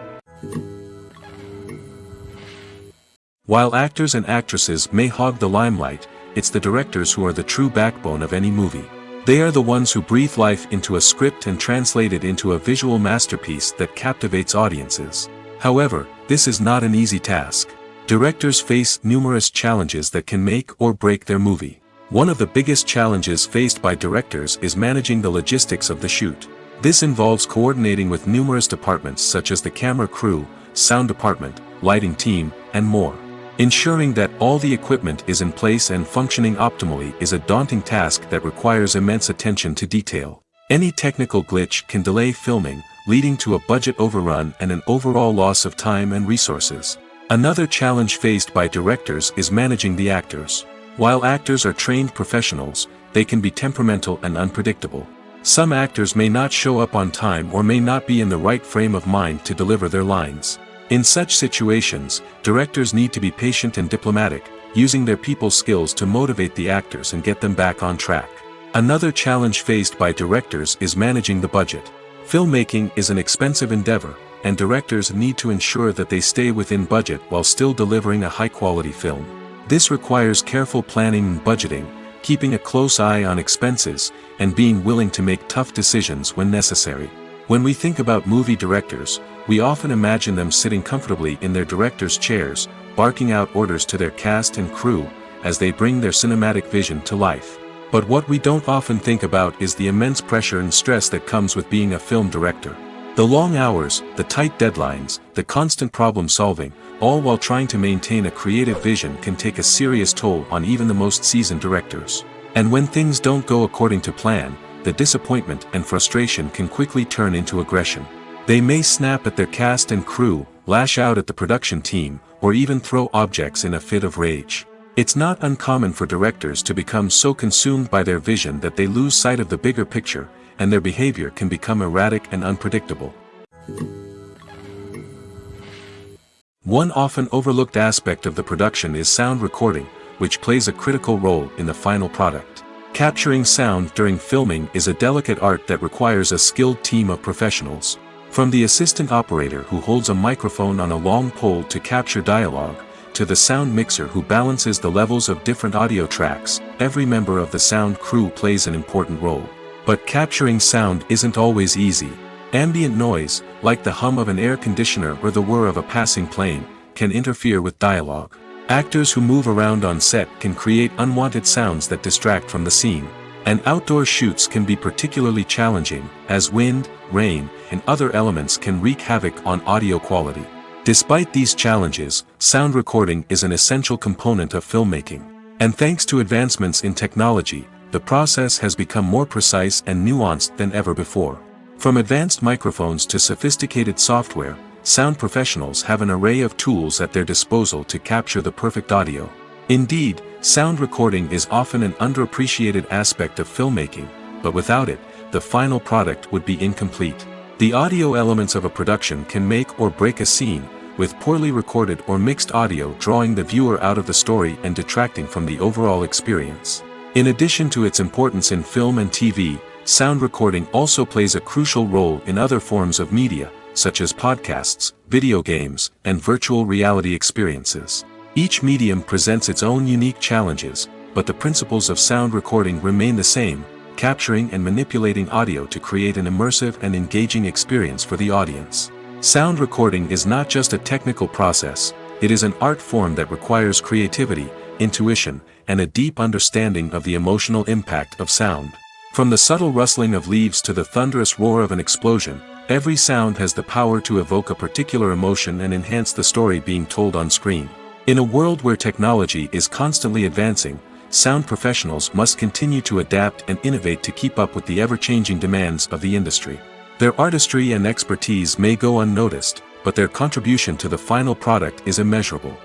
[SPEAKER 2] While actors and actresses may hog the limelight, it's the directors who are the true backbone of any movie. They are the ones who breathe life into a script and translate it into a visual masterpiece that captivates audiences. However, this is not an easy task. Directors face numerous challenges that can make or break their movie. One of the biggest challenges faced by directors is managing the logistics of the shoot. This involves coordinating with numerous departments such as the camera crew, sound department, lighting team, and more. Ensuring that all the equipment is in place and functioning optimally is a daunting task that requires immense attention to detail. Any technical glitch can delay filming, leading to a budget overrun and an overall loss of time and resources. Another challenge faced by directors is managing the actors. While actors are trained professionals, they can be temperamental and unpredictable. Some actors may not show up on time or may not be in the right frame of mind to deliver their lines. In such situations, directors need to be patient and diplomatic, using their people skills to motivate the actors and get them back on track. Another challenge faced by directors is managing the budget. Filmmaking is an expensive endeavor, and directors need to ensure that they stay within budget while still delivering a high-quality film. This requires careful planning and budgeting, keeping a close eye on expenses, and being willing to make tough decisions when necessary. When we think about movie directors, we often imagine them sitting comfortably in their director's chairs, barking out orders to their cast and crew, as they bring their cinematic vision to life. But what we don't often think about is the immense pressure and stress that comes with being a film director. The long hours, the tight deadlines, the constant problem-solving, all while trying to maintain a creative vision can take a serious toll on even the most seasoned directors. And when things don't go according to plan, the disappointment and frustration can quickly turn into aggression. They may snap at their cast and crew, lash out at the production team, or even throw objects in a fit of rage. It's not uncommon for directors to become so consumed by their vision that they lose sight of the bigger picture, and their behavior can become erratic and unpredictable. One often overlooked aspect of the production is sound recording, which plays a critical role in the final product. Capturing sound during filming is a delicate art that requires a skilled team of professionals. From the assistant operator who holds a microphone on a long pole to capture dialogue, to the sound mixer who balances the levels of different audio tracks, every member of the sound crew plays an important role. But capturing sound isn't always easy. Ambient noise, like the hum of an air conditioner or the whir of a passing plane, can interfere with dialogue. Actors who move around on set can create unwanted sounds that distract from the scene. And outdoor shoots can be particularly challenging, as wind, rain, and other elements can wreak havoc on audio quality. Despite these challenges, sound recording is an essential component of filmmaking. And thanks to advancements in technology, the process has become more precise and nuanced than ever before. From advanced microphones to sophisticated software, sound professionals have an array of tools at their disposal to capture the perfect audio. Indeed, sound recording is often an underappreciated aspect of filmmaking, but without it, the final product would be incomplete. The audio elements of a production can make or break a scene, with poorly recorded or mixed audio drawing the viewer out of the story and detracting from the overall experience. In addition to its importance in film and TV, sound recording also plays a crucial role in other forms of media, such as podcasts, video games, and virtual reality experiences. Each medium presents its own unique challenges, but the principles of sound recording remain the same, capturing and manipulating audio to create an immersive and engaging experience for the audience. Sound recording is not just a technical process, it is an art form that requires creativity, intuition, and a deep understanding of the emotional impact of sound. From the subtle rustling of leaves to the thunderous roar of an explosion, every sound has the power to evoke a particular emotion and enhance the story being told on screen. In a world where technology is constantly advancing, sound professionals must continue to adapt and innovate to keep up with the ever-changing demands of the industry. Their artistry and expertise may go unnoticed, but their contribution to the final product is immeasurable.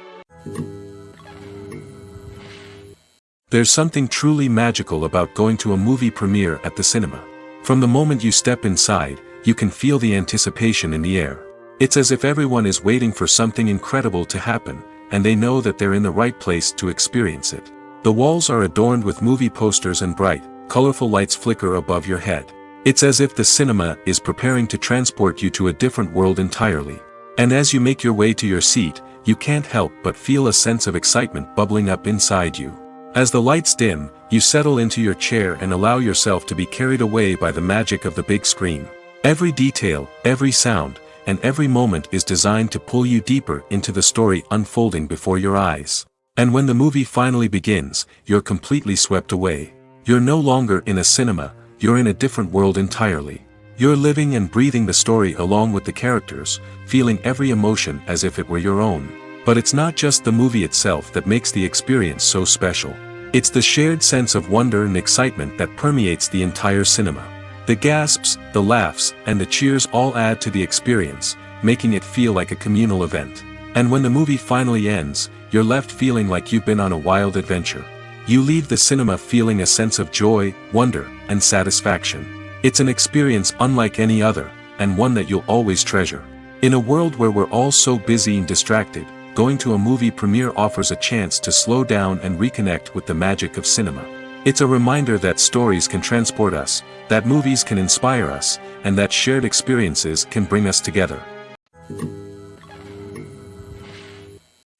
[SPEAKER 2] There's something truly magical about going to a movie premiere at the cinema. From the moment you step inside, you can feel the anticipation in the air. It's as if everyone is waiting for something incredible to happen, and they know that they're in the right place to experience it. The walls are adorned with movie posters and bright, colorful lights flicker above your head. It's as if the cinema is preparing to transport you to a different world entirely. And as you make your way to your seat, you can't help but feel a sense of excitement bubbling up inside you. As the lights dim, you settle into your chair and allow yourself to be carried away by the magic of the big screen. Every detail, every sound, and every moment is designed to pull you deeper into the story unfolding before your eyes. And when the movie finally begins, you're completely swept away. You're no longer in a cinema, you're in a different world entirely. You're living and breathing the story along with the characters, feeling every emotion as if it were your own. But it's not just the movie itself that makes the experience so special. It's the shared sense of wonder and excitement that permeates the entire cinema. The gasps, the laughs, and the cheers all add to the experience, making it feel like a communal event. And when the movie finally ends, you're left feeling like you've been on a wild adventure. You leave the cinema feeling a sense of joy, wonder, and satisfaction. It's an experience unlike any other, and one that you'll always treasure. In a world where we're all so busy and distracted, going to a movie premiere offers a chance to slow down and reconnect with the magic of cinema. It's a reminder that stories can transport us, that movies can inspire us, and that shared experiences can bring us together.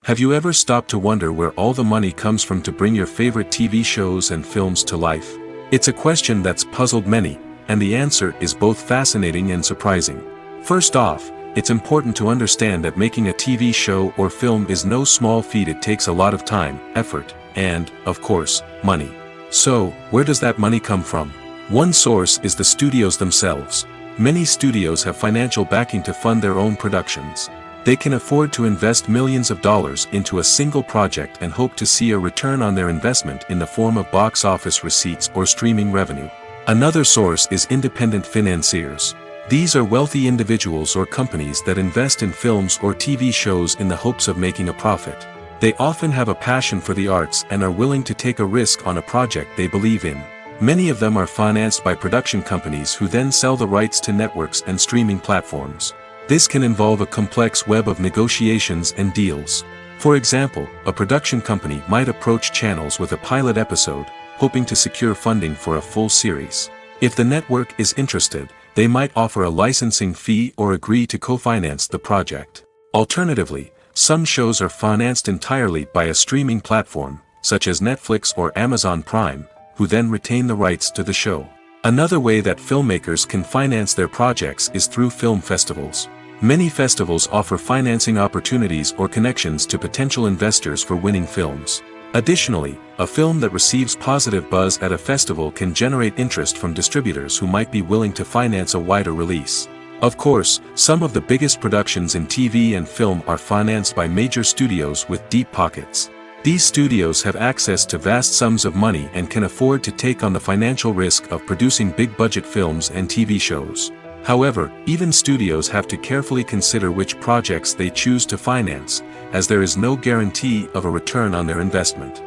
[SPEAKER 2] Have you ever stopped to wonder where all the money comes from to bring your favorite TV shows and films to life? It's a question that's puzzled many, and the answer is both fascinating and surprising. First off, it's important to understand that making a TV show or film is no small feat. It takes a lot of time, effort, and, of course, money. So, where does that money come from? One source is the studios themselves. Many studios have financial backing to fund their own productions. They can afford to invest millions of dollars into a single project and hope to see a return on their investment in the form of box office receipts or streaming revenue. Another source is independent financiers. These are wealthy individuals or companies that invest in films or TV shows in the hopes of making a profit. They often have a passion for the arts and are willing to take a risk on a project they believe in. Many of them are financed by production companies who then sell the rights to networks and streaming platforms. This can involve a complex web of negotiations and deals. For example, a production company might approach channels with a pilot episode, hoping to secure funding for a full series. If the network is interested, they might offer a licensing fee or agree to co-finance the project. Alternatively, some shows are financed entirely by a streaming platform, such as Netflix or Amazon Prime, who then retain the rights to the show. Another way that filmmakers can finance their projects is through film festivals. Many festivals offer financing opportunities or connections to potential investors for winning films. Additionally, a film that receives positive buzz at a festival can generate interest from distributors who might be willing to finance a wider release. Of course, some of the biggest productions in TV and film are financed by major studios with deep pockets. These studios have access to vast sums of money and can afford to take on the financial risk of producing big-budget films and TV shows. However, even studios have to carefully consider which projects they choose to finance, as there is no guarantee of a return on their investment.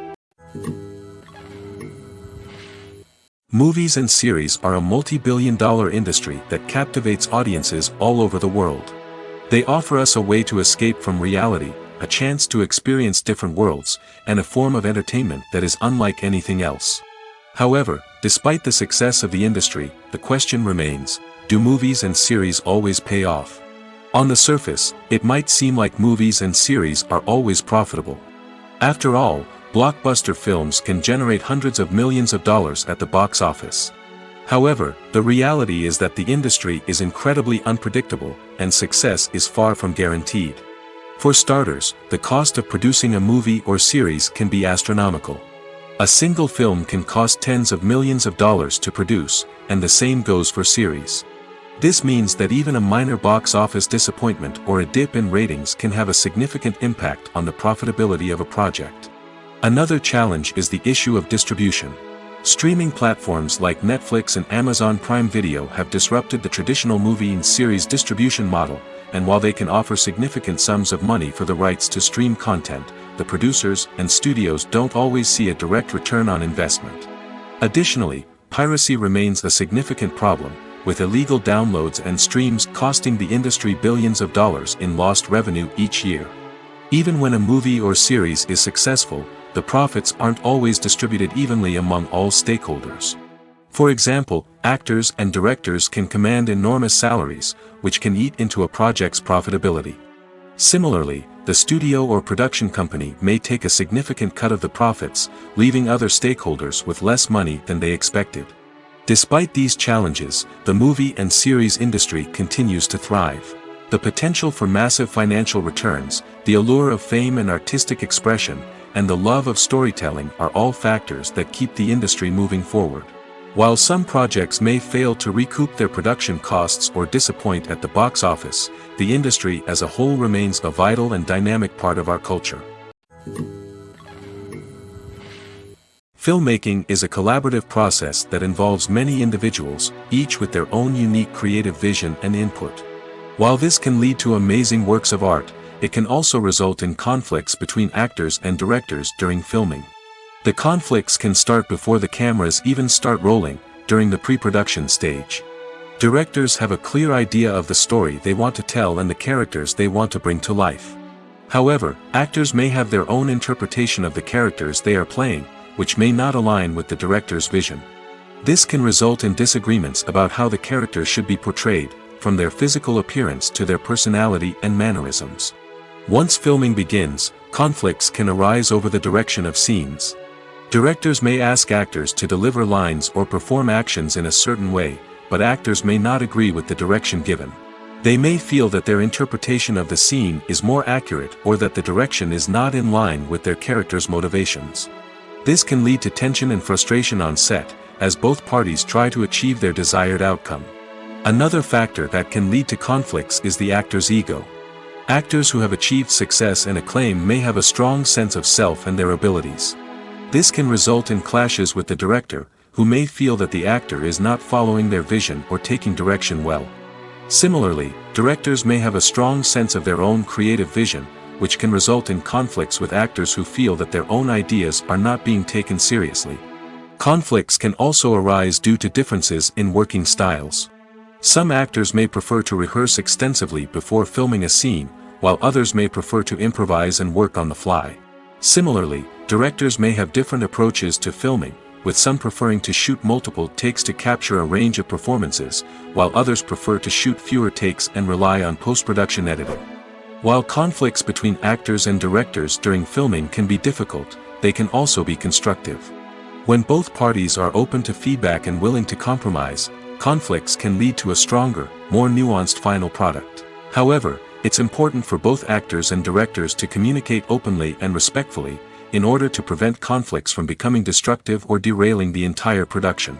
[SPEAKER 2] Movies and series are a multi-billion-dollar industry that captivates audiences all over the world. They offer us a way to escape from reality, a chance to experience different worlds, and a form of entertainment that is unlike anything else. However, despite the success of the industry, the question remains, do movies and series always pay off? On the surface, it might seem like movies and series are always profitable. After all, blockbuster films can generate hundreds of millions of dollars at the box office. However, the reality is that the industry is incredibly unpredictable, and success is far from guaranteed. For starters, the cost of producing a movie or series can be astronomical. A single film can cost tens of millions of dollars to produce, and the same goes for series. This means that even a minor box office disappointment or a dip in ratings can have a significant impact on the profitability of a project. Another challenge is the issue of distribution. Streaming platforms like Netflix and Amazon Prime Video have disrupted the traditional movie and series distribution model, and while they can offer significant sums of money for the rights to stream content, the producers and studios don't always see a direct return on investment. Additionally, piracy remains a significant problem, with illegal downloads and streams costing the industry billions of dollars in lost revenue each year. Even when a movie or series is successful, the profits aren't always distributed evenly among all stakeholders. For example, actors and directors can command enormous salaries, which can eat into a project's profitability. Similarly, the studio or production company may take a significant cut of the profits, leaving other stakeholders with less money than they expected. Despite these challenges, the movie and series industry continues to thrive. The potential for massive financial returns, the allure of fame and artistic expression, and the love of storytelling are all factors that keep the industry moving forward. While some projects may fail to recoup their production costs or disappoint at the box office, the industry as a whole remains a vital and dynamic part of our culture. Filmmaking is a collaborative process that involves many individuals, each with their own unique creative vision and input. While this can lead to amazing works of art, it can also result in conflicts between actors and directors during filming. The conflicts can start before the cameras even start rolling, during the pre-production stage. Directors have a clear idea of the story they want to tell and the characters they want to bring to life. However, actors may have their own interpretation of the characters they are playing, which may not align with the director's vision. This can result in disagreements about how the characters should be portrayed, from their physical appearance to their personality and mannerisms. Once filming begins, conflicts can arise over the direction of scenes. Directors may ask actors to deliver lines or perform actions in a certain way, but actors may not agree with the direction given. They may feel that their interpretation of the scene is more accurate or that the direction is not in line with their character's motivations. This can lead to tension and frustration on set, as both parties try to achieve their desired outcome. Another factor that can lead to conflicts is the actor's ego. Actors who have achieved success and acclaim may have a strong sense of self and their abilities. This can result in clashes with the director, who may feel that the actor is not following their vision or taking direction well. Similarly, directors may have a strong sense of their own creative vision, which can result in conflicts with actors who feel that their own ideas are not being taken seriously. Conflicts can also arise due to differences in working styles. Some actors may prefer to rehearse extensively before filming a scene, while others may prefer to improvise and work on the fly. Similarly, directors may have different approaches to filming, with some preferring to shoot multiple takes to capture a range of performances, while others prefer to shoot fewer takes and rely on post-production editing. While conflicts between actors and directors during filming can be difficult, they can also be constructive. When both parties are open to feedback and willing to compromise, conflicts can lead to a stronger, more nuanced final product. However, it's important for both actors and directors to communicate openly and respectfully, in order to prevent conflicts from becoming destructive or derailing the entire production.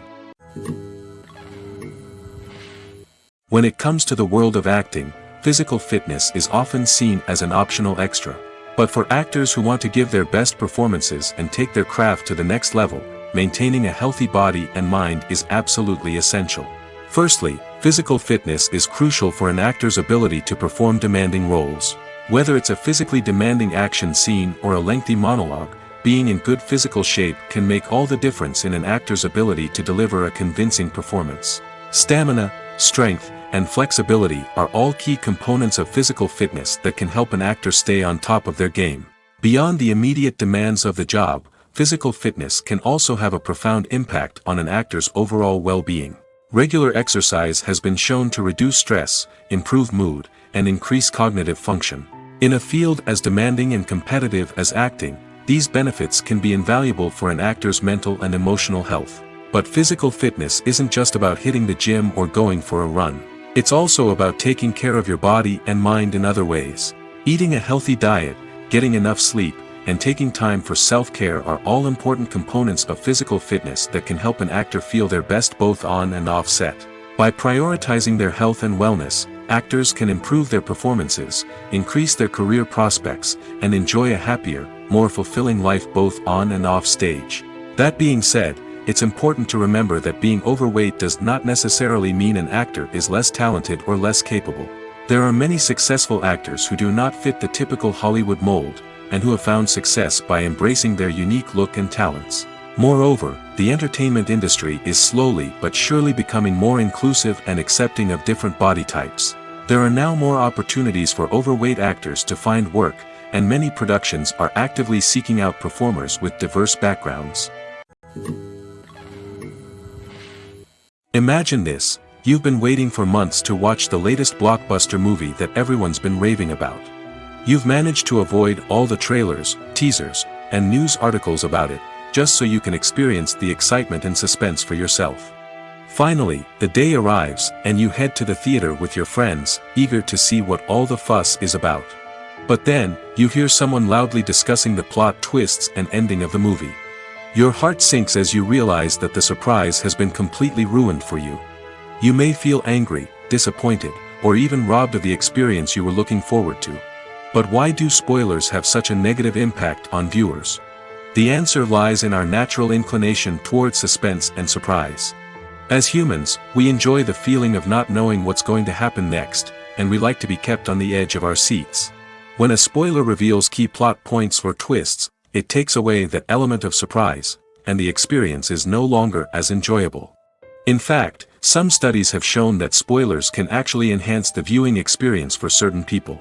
[SPEAKER 2] When it comes to the world of acting, physical fitness is often seen as an optional extra. But for actors who want to give their best performances and take their craft to the next level, maintaining a healthy body and mind is absolutely essential. Firstly, physical fitness is crucial for an actor's ability to perform demanding roles. Whether it's a physically demanding action scene or a lengthy monologue, being in good physical shape can make all the difference in an actor's ability to deliver a convincing performance. Stamina, strength, and flexibility are all key components of physical fitness that can help an actor stay on top of their game. Beyond the immediate demands of the job, physical fitness can also have a profound impact on an actor's overall well-being. Regular exercise has been shown to reduce stress, improve mood, and increase cognitive function. In a field as demanding and competitive as acting, these benefits can be invaluable for an actor's mental and emotional health. But physical fitness isn't just about hitting the gym or going for a run. It's also about taking care of your body and mind in other ways. Eating a healthy diet, getting enough sleep, and taking time for self-care are all important components of physical fitness that can help an actor feel their best both on and off set. By prioritizing their health and wellness, actors can improve their performances, increase their career prospects, and enjoy a happier, more fulfilling life both on and off stage. That being said, it's important to remember that being overweight does not necessarily mean an actor is less talented or less capable. There are many successful actors who do not fit the typical Hollywood mold, and who have found success by embracing their unique look and talents. Moreover, the entertainment industry is slowly but surely becoming more inclusive and accepting of different body types. There are now more opportunities for overweight actors to find work, and many productions are actively seeking out performers with diverse backgrounds. Imagine this: you've been waiting for months to watch the latest blockbuster movie that everyone's been raving about. You've managed to avoid all the trailers, teasers, and news articles about it, just so you can experience the excitement and suspense for yourself. Finally, the day arrives, and you head to the theater with your friends, eager to see what all the fuss is about. But then, you hear someone loudly discussing the plot twists and ending of the movie. Your heart sinks as you realize that the surprise has been completely ruined for you. You may feel angry, disappointed, or even robbed of the experience you were looking forward to. But why do spoilers have such a negative impact on viewers? The answer lies in our natural inclination towards suspense and surprise. As humans, we enjoy the feeling of not knowing what's going to happen next, and we like to be kept on the edge of our seats. When a spoiler reveals key plot points or twists, it takes away that element of surprise, and the experience is no longer as enjoyable. In fact, some studies have shown that spoilers can actually enhance the viewing experience for certain people.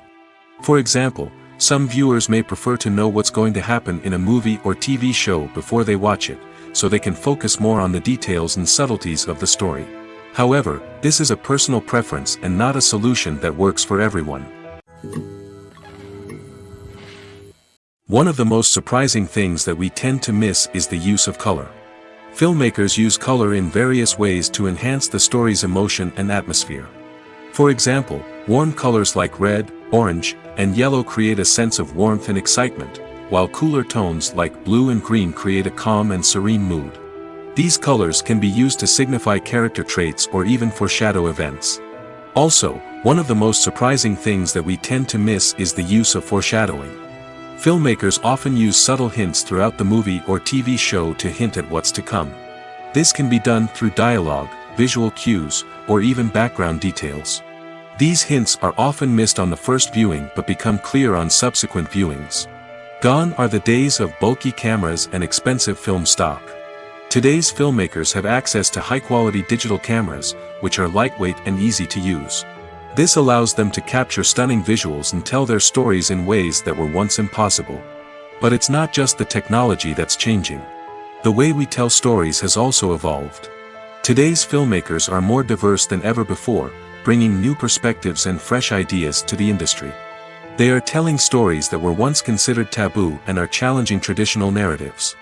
[SPEAKER 2] For example, some viewers may prefer to know what's going to happen in a movie or TV show before they watch it, so they can focus more on the details and subtleties of the story. However, this is a personal preference and not a solution that works for everyone. One of the most surprising things that we tend to miss is the use of color. Filmmakers use color in various ways to enhance the story's emotion and atmosphere. For example, warm colors like red, orange, and yellow create a sense of warmth and excitement, while cooler tones like blue and green create a calm and serene mood. These colors can be used to signify character traits or even foreshadow events. Also, one of the most surprising things that we tend to miss is the use of foreshadowing. Filmmakers often use subtle hints throughout the movie or TV show to hint at what's to come. This can be done through dialogue, visual cues, or even background details. These hints are often missed on the first viewing but become clear on subsequent viewings. Gone are the days of bulky cameras and expensive film stock. Today's filmmakers have access to high-quality digital cameras, which are lightweight and easy to use. This allows them to capture stunning visuals and tell their stories in ways that were once impossible. But it's not just the technology that's changing. The way we tell stories has also evolved. Today's filmmakers are more diverse than ever before, bringing new perspectives and fresh ideas to the industry. They are telling stories that were once considered taboo and are challenging traditional narratives.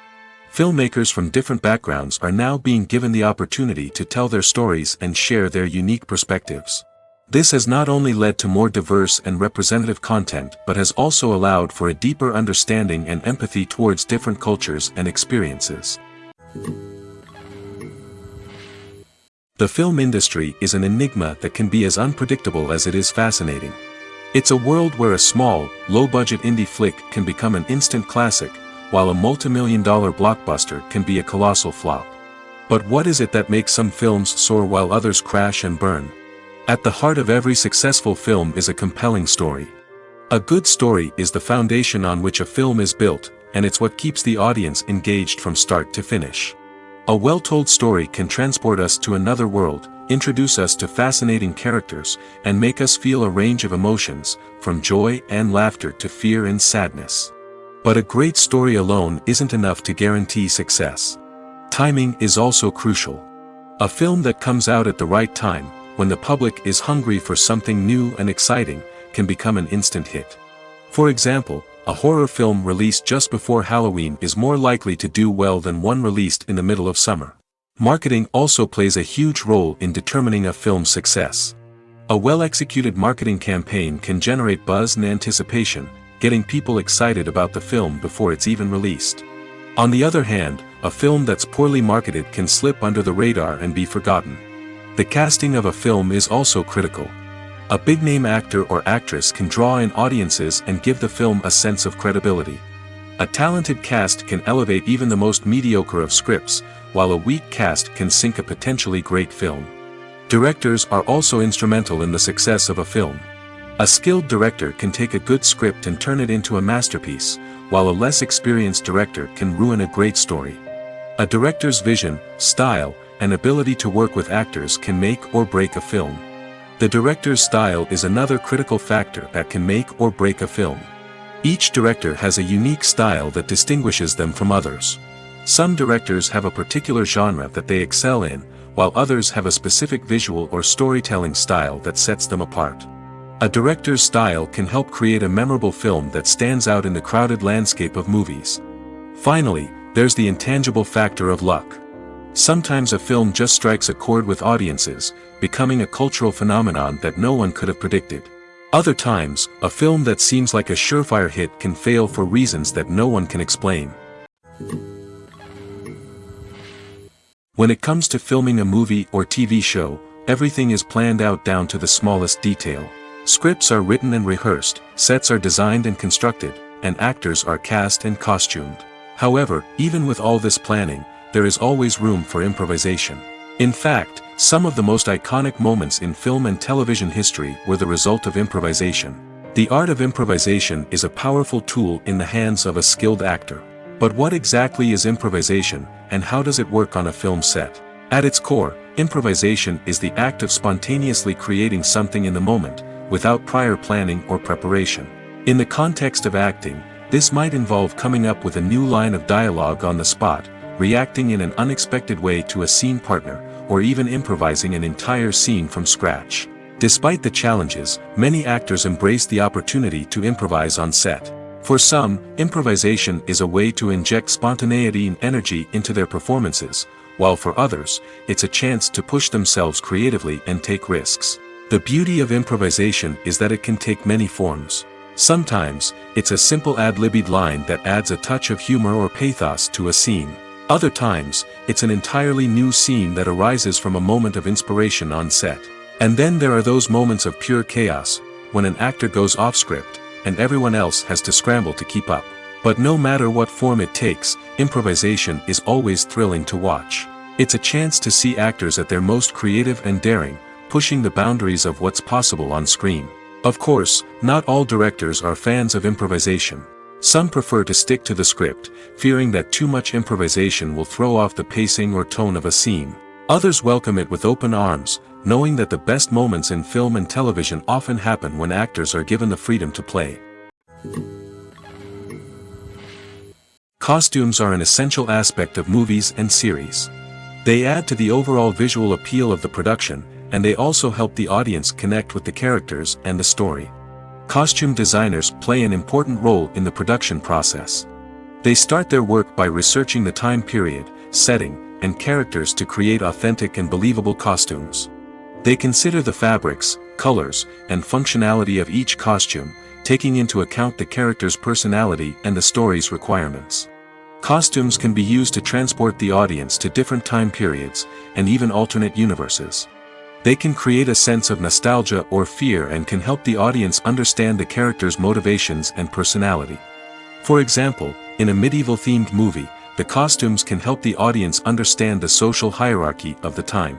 [SPEAKER 2] Filmmakers from different backgrounds are now being given the opportunity to tell their stories and share their unique perspectives. This has not only led to more diverse and representative content but has also allowed for a deeper understanding and empathy towards different cultures and experiences. The film industry is an enigma that can be as unpredictable as it is fascinating. It's a world where a small, low-budget indie flick can become an instant classic, while a multi-million-dollar blockbuster can be a colossal flop. But what is it that makes some films soar while others crash and burn? At the heart of every successful film is a compelling story. A good story is the foundation on which a film is built, and it's what keeps the audience engaged from start to finish. A well-told story can transport us to another world, introduce us to fascinating characters, and make us feel a range of emotions, from joy and laughter to fear and sadness. But a great story alone isn't enough to guarantee success. Timing is also crucial. A film that comes out at the right time, when the public is hungry for something new and exciting, can become an instant hit. For example, a horror film released just before Halloween is more likely to do well than one released in the middle of summer. Marketing also plays a huge role in determining a film's success. A well-executed marketing campaign can generate buzz and anticipation, getting people excited about the film before it's even released. On the other hand, a film that's poorly marketed can slip under the radar and be forgotten. The casting of a film is also critical. A big-name actor or actress can draw in audiences and give the film a sense of credibility. A talented cast can elevate even the most mediocre of scripts, while a weak cast can sink a potentially great film. Directors are also instrumental in the success of a film. A skilled director can take a good script and turn it into a masterpiece, while a less experienced director can ruin a great story. A director's vision, style, and ability to work with actors can make or break a film. The director's style is another critical factor that can make or break a film. Each director has a unique style that distinguishes them from others. Some directors have a particular genre that they excel in, while others have a specific visual or storytelling style that sets them apart. A director's style can help create a memorable film that stands out in the crowded landscape of movies. Finally, there's the intangible factor of luck. Sometimes a film just strikes a chord with audiences, becoming a cultural phenomenon that no one could have predicted. Other times, a film that seems like a surefire hit can fail for reasons that no one can explain. When it comes to filming a movie or TV show, everything is planned out down to the smallest detail. Scripts are written and rehearsed, sets are designed and constructed, and actors are cast and costumed. However, even with all this planning, there is always room for improvisation. In fact, some of the most iconic moments in film and television history were the result of improvisation. The art of improvisation is a powerful tool in the hands of a skilled actor. But what exactly is improvisation, and how does it work on a film set? At its core, improvisation is the act of spontaneously creating something in the moment, without prior planning or preparation. In the context of acting, this might involve coming up with a new line of dialogue on the spot, reacting in an unexpected way to a scene partner, or even improvising an entire scene from scratch. Despite the challenges, many actors embrace the opportunity to improvise on set. For some, improvisation is a way to inject spontaneity and energy into their performances, while for others, it's a chance to push themselves creatively and take risks. The beauty of improvisation is that it can take many forms. Sometimes, it's a simple ad-libbed line that adds a touch of humor or pathos to a scene. Other times, it's an entirely new scene that arises from a moment of inspiration on set. And then there are those moments of pure chaos, when an actor goes off script, and everyone else has to scramble to keep up. But no matter what form it takes, improvisation is always thrilling to watch. It's a chance to see actors at their most creative and daring, pushing the boundaries of what's possible on screen. Of course, not all directors are fans of improvisation. Some prefer to stick to the script, fearing that too much improvisation will throw off the pacing or tone of a scene. Others welcome it with open arms, knowing that the best moments in film and television often happen when actors are given the freedom to play. Costumes are an essential aspect of movies and series. They add to the overall visual appeal of the production, and they also help the audience connect with the characters and the story. Costume designers play an important role in the production process. They start their work by researching the time period, setting, and characters to create authentic and believable costumes. They consider the fabrics, colors, and functionality of each costume, taking into account the character's personality and the story's requirements. Costumes can be used to transport the audience to different time periods, and even alternate universes. They can create a sense of nostalgia or fear and can help the audience understand the character's motivations and personality. For example, in a medieval-themed movie, the costumes can help the audience understand the social hierarchy of the time.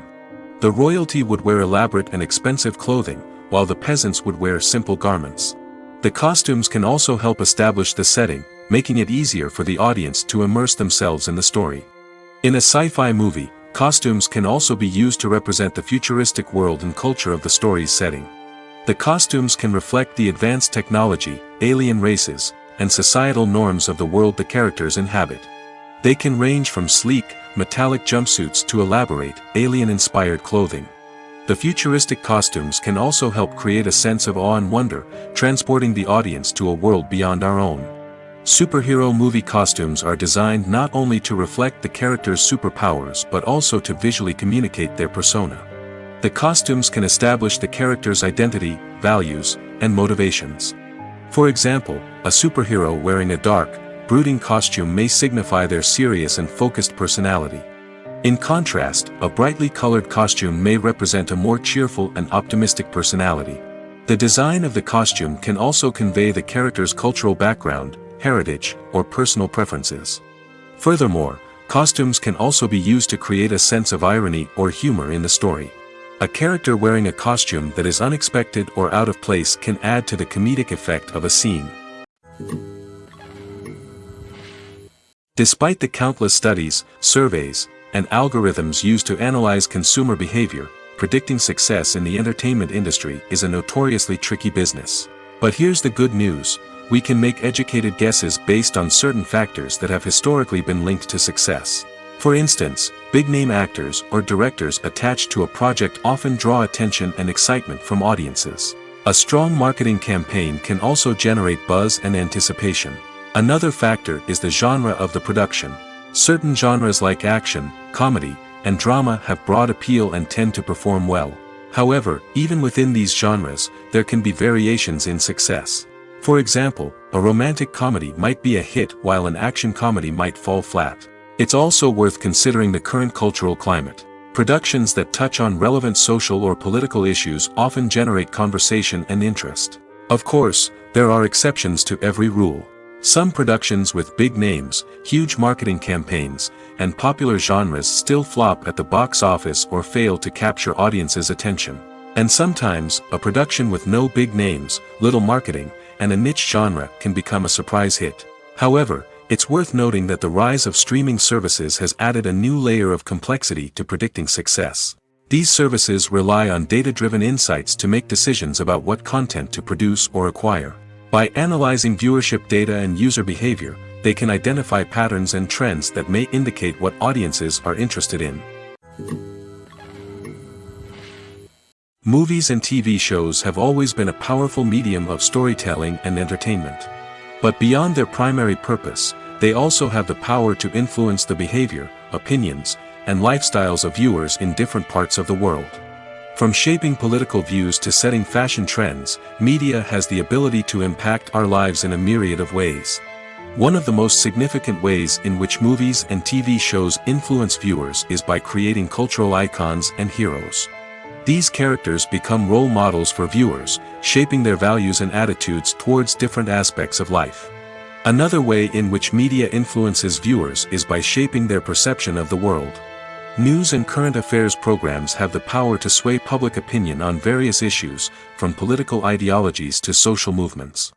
[SPEAKER 2] The royalty would wear elaborate and expensive clothing, while the peasants would wear simple garments. The costumes can also help establish the setting, making it easier for the audience to immerse themselves in the story. In a sci-fi movie, costumes can also be used to represent the futuristic world and culture of the story's setting. The costumes can reflect the advanced technology, alien races, and societal norms of the world the characters inhabit. They can range from sleek, metallic jumpsuits to elaborate, alien-inspired clothing. The futuristic costumes can also help create a sense of awe and wonder, transporting the audience to a world beyond our own. Superhero movie costumes are designed not only to reflect the character's superpowers but also to visually communicate their persona. The costumes can establish the character's identity, values, and motivations. For example, a superhero wearing a dark, brooding costume may signify their serious and focused personality. In contrast, a brightly colored costume may represent a more cheerful and optimistic personality. The design of the costume can also convey the character's cultural background, heritage, or personal preferences. Furthermore, costumes can also be used to create a sense of irony or humor in the story. A character wearing a costume that is unexpected or out of place can add to the comedic effect of a scene. Despite the countless studies, surveys, and algorithms used to analyze consumer behavior, predicting success in the entertainment industry is a notoriously tricky business. But here's the good news: we can make educated guesses based on certain factors that have historically been linked to success. For instance, big-name actors or directors attached to a project often draw attention and excitement from audiences. A strong marketing campaign can also generate buzz and anticipation. Another factor is the genre of the production. Certain genres like action, comedy, and drama have broad appeal and tend to perform well. However, even within these genres, there can be variations in success. For example, a romantic comedy might be a hit while an action comedy might fall flat. It's also worth considering the current cultural climate. Productions that touch on relevant social or political issues often generate conversation and interest. Of course, there are exceptions to every rule. Some productions with big names, huge marketing campaigns, and popular genres still flop at the box office or fail to capture audiences' attention. And sometimes, a production with no big names, little marketing, and a niche genre can become a surprise hit. However, it's worth noting that the rise of streaming services has added a new layer of complexity to predicting success. These services rely on data-driven insights to make decisions about what content to produce or acquire. By analyzing viewership data and user behavior, they can identify patterns and trends that may indicate what audiences are interested in. Movies and TV shows have always been a powerful medium of storytelling and entertainment. But beyond their primary purpose, they also have the power to influence the behavior, opinions, and lifestyles of viewers in different parts of the world. From shaping political views to setting fashion trends, media has the ability to impact our lives in a myriad of ways. One of the most significant ways in which movies and TV shows influence viewers is by creating cultural icons and heroes. These characters become role models for viewers, shaping their values and attitudes towards different aspects of life. Another way in which media influences viewers is by shaping their perception of the world. News and current affairs programs have the power to sway public opinion on various issues, from political ideologies to social movements.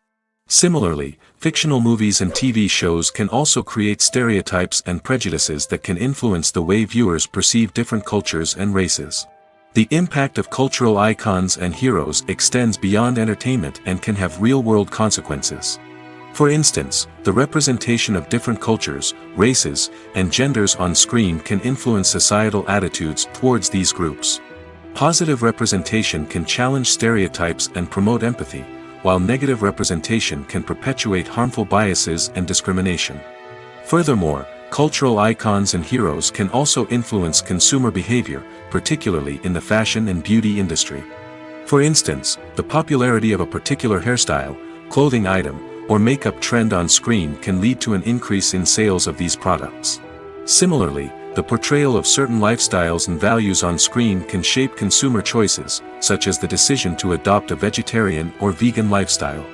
[SPEAKER 2] Similarly, fictional movies and TV shows can also create stereotypes and prejudices that can influence the way viewers perceive different cultures and races. The impact of cultural icons and heroes extends beyond entertainment and can have real-world consequences. For instance, the representation of different cultures, races, and genders on screen can influence societal attitudes towards these groups. Positive representation can challenge stereotypes and promote empathy, while negative representation can perpetuate harmful biases and discrimination. Furthermore, cultural icons and heroes can also influence consumer behavior, particularly in the fashion and beauty industry. For instance, the popularity of a particular hairstyle, clothing item, or makeup trend on screen can lead to an increase in sales of these products. Similarly, the portrayal of certain lifestyles and values on screen can shape consumer choices, such as the decision to adopt a vegetarian or vegan lifestyle.